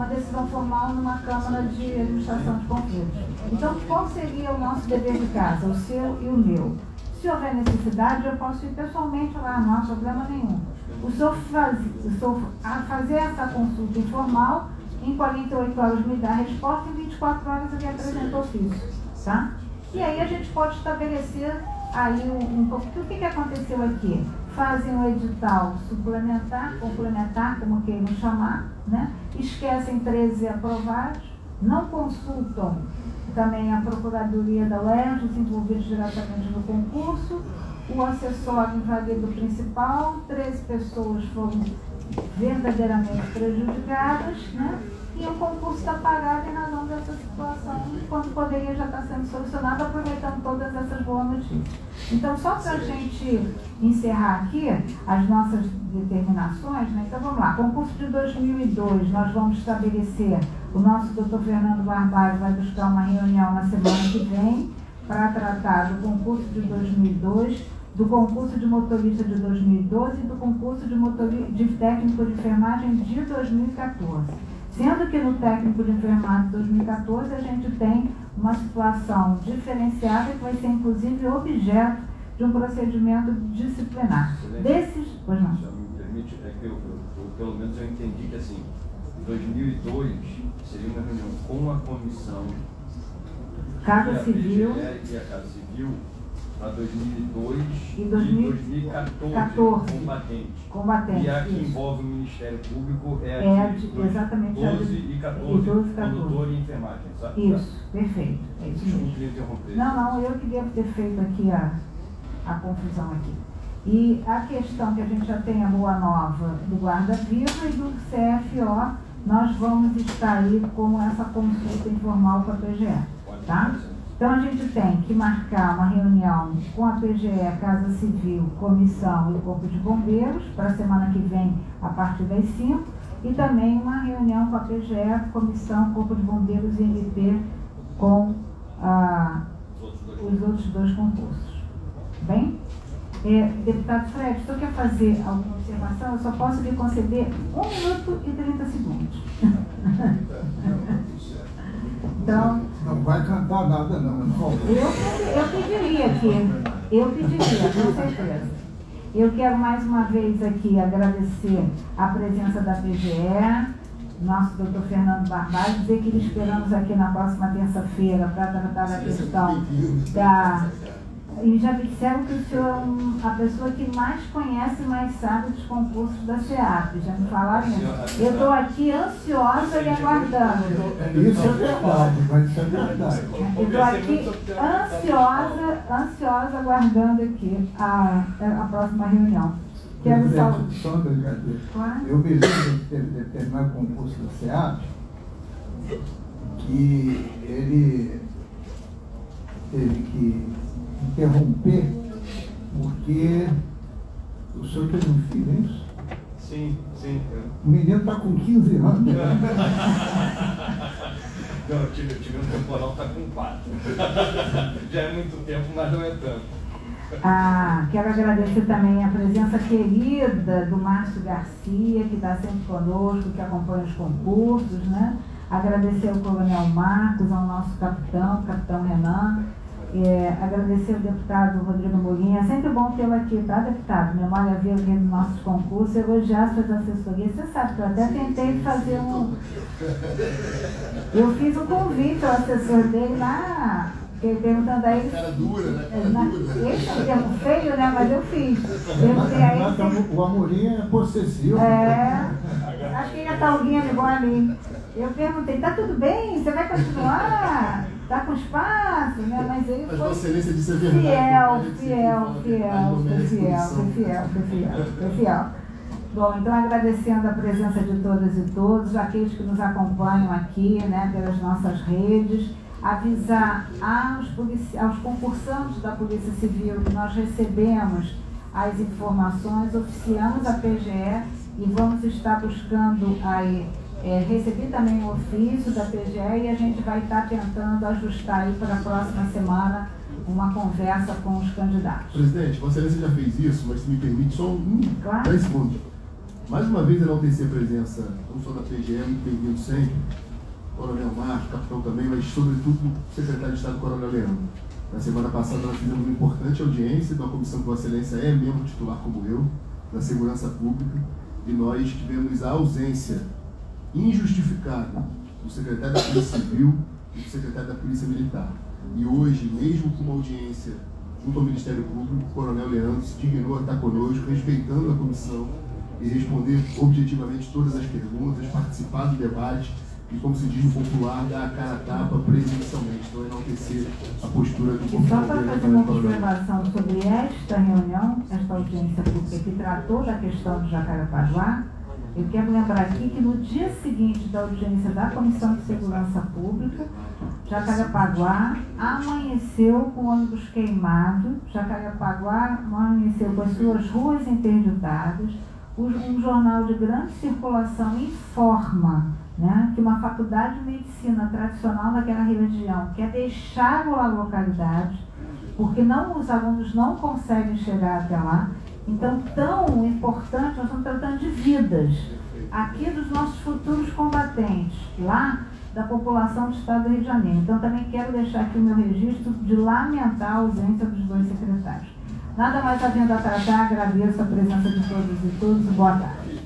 [SPEAKER 1] decisão formal numa Câmara de Administração de Conflitos. Então, qual seria o nosso dever de casa, o seu e o meu? Se houver necessidade, eu posso ir pessoalmente lá, não há problema nenhum. O senhor fazer essa consulta informal, em 48 horas me dá a resposta, em 24 horas ele apresenta o ofício, tá? E aí a gente pode estabelecer aí um pouco. O que aconteceu aqui? Fazem um edital complementar, como queiram chamar, né? Esquecem 13 aprovados, não consultam também a Procuradoria da UERJ, envolvidos diretamente no concurso, o assessor invalida o principal, 13 pessoas foram verdadeiramente prejudicadas, né? E o concurso está parado em razão dessa situação, quando poderia já estar sendo solucionado, aproveitando todas essas boas notícias. Então, só para a gente encerrar aqui as nossas determinações, né? Então vamos lá, concurso de 2002, nós vamos estabelecer, o nosso doutor Fernando Barbalho vai buscar uma reunião na semana que vem para tratar do concurso de 2002, do concurso de motorista de 2012 e do concurso de técnico de enfermagem de 2014. Sendo que no técnico de enfermagem de 2014 a gente tem uma situação diferenciada que vai ser inclusive objeto de um procedimento disciplinar. Desses... Pois não.
[SPEAKER 3] Se me permite, é que eu, pelo menos eu entendi que assim, em 2002 seria uma reunião com a comissão
[SPEAKER 1] Casa Civil
[SPEAKER 3] e a Casa Civil para 2002
[SPEAKER 1] e
[SPEAKER 3] 2014 combatente. E a que
[SPEAKER 1] isso.
[SPEAKER 3] envolve o Ministério Público é a de
[SPEAKER 1] exatamente
[SPEAKER 3] 12 e 14, condutor e enfermagem, sabe?
[SPEAKER 1] Isso, perfeito. É isso mesmo.
[SPEAKER 3] Desculpe interromper.
[SPEAKER 1] Não, eu que devo ter feito aqui a confusão aqui. E a questão que a gente já tem a boa nova do Guarda Viva e do CFO, nós vamos estar aí com essa consulta informal com a PGE, tá? Então a gente tem que marcar uma reunião com a PGE, Casa Civil, Comissão e Corpo de Bombeiros para a semana que vem, a partir das 5, e também uma reunião com a PGE, Comissão, Corpo de Bombeiros e MP com os outros dois concursos. Bem? Deputado Fred, se eu quer fazer alguma observação, eu só posso lhe conceder 1 minuto e 30 segundos. Então,
[SPEAKER 6] não vai cantar nada não.
[SPEAKER 1] eu pediria com certeza. Eu quero mais uma vez aqui agradecer a presença da PGE, nosso doutor Fernando Barbalho, dizer que lhe esperamos aqui na próxima terça-feira para tratar da questão da... E já me disseram que o senhor é a pessoa que mais conhece e mais sabe dos concursos da SEAP. Já me falaram isso. Eu estou aqui ansiosa e aguardando.
[SPEAKER 6] Isso é verdade, mas isso é verdade.
[SPEAKER 1] Eu estou aqui ansiosa aguardando aqui a próxima reunião. Quero saudar.
[SPEAKER 6] Eu me lembro de ter determinado concurso da SEAP que ele teve que interromper porque o senhor teve um filho, é isso?
[SPEAKER 3] Sim.
[SPEAKER 6] O menino está com 15 anos.
[SPEAKER 3] Não, eu tive um temporal, está com 4. Já é muito tempo, mas não é tanto.
[SPEAKER 1] Quero agradecer também a presença querida do Márcio Garcia, que está sempre conosco, que acompanha os concursos, né? Agradecer ao Coronel Marcos, ao nosso capitão Renan. Agradecer ao deputado Rodrigo Molinha. É sempre bom tê-lo aqui, tá, deputado? Memória viva aqui nos nossos concursos, elogiar suas assessorias. Você sabe que eu até tentei fazer eu fiz um convite ao assessor dele lá, perguntando a ele.
[SPEAKER 5] Cara dura, né?
[SPEAKER 1] Esse é um termo feio, né? Mas eu fiz. Perguntei a ele.
[SPEAKER 6] O Amorim é possessivo.
[SPEAKER 1] Acho que ainda está alguém igual a mim. Eu perguntei, tá tudo bem? Você vai continuar? Tá com espaço? Né? Mas ele foi
[SPEAKER 5] Vossa Excelência disse a verdade.
[SPEAKER 1] fiel. Bom, então agradecendo a presença de todas e todos, aqueles que nos acompanham aqui, né, pelas nossas redes, avisar aos concursantes da Polícia Civil que nós recebemos as informações, oficiamos a PGE e vamos estar buscando aí, recebi também o ofício da PGE e a gente vai estar tentando ajustar aí para a próxima semana uma conversa com os candidatos.
[SPEAKER 5] Presidente, Vossa Excelência já fez isso, mas se me permite só
[SPEAKER 1] Claro.
[SPEAKER 5] 10 segundos. Mais uma vez enaltecer a presença, não só da PGE, muito bem-vindo sempre, Coronel Marcos, capitão também, mas sobretudo o secretário de Estado, Coronel Leandro. Na semana passada nós fizemos uma importante audiência de uma comissão que Vossa Excelência é membro titular como eu, da Segurança Pública, e nós tivemos a ausência injustificada do secretário da Polícia Civil e do secretário da Polícia Militar. E hoje, mesmo com uma audiência junto ao Ministério Público, o Coronel Leandro se dignou a estar conosco, respeitando a comissão e responder objetivamente todas as perguntas, participar do debate e, como se diz no popular, dar a cara a tapa presencialmente. Então, enaltecer a postura do
[SPEAKER 1] E só para fazer uma observação sobre esta reunião, esta audiência pública que tratou da questão do Jacarepaguá, Eu quero lembrar aqui que no dia seguinte da audiência da Comissão de Segurança Pública, Jacarepaguá amanheceu com o ônibus queimado, Jacarepaguá amanheceu com as suas ruas interditadas. Um jornal de grande circulação informa, né, que uma faculdade de medicina tradicional naquela região quer deixar a localidade, porque os alunos não conseguem chegar até lá. Então, tão importante, nós estamos tratando de vidas aqui dos nossos futuros combatentes, lá da população do Estado do Rio de Janeiro. Então, também quero deixar aqui o meu registro de lamentar a ausência dos dois secretários. Nada mais havendo a tratar, agradeço a presença de todos e todas. Boa tarde.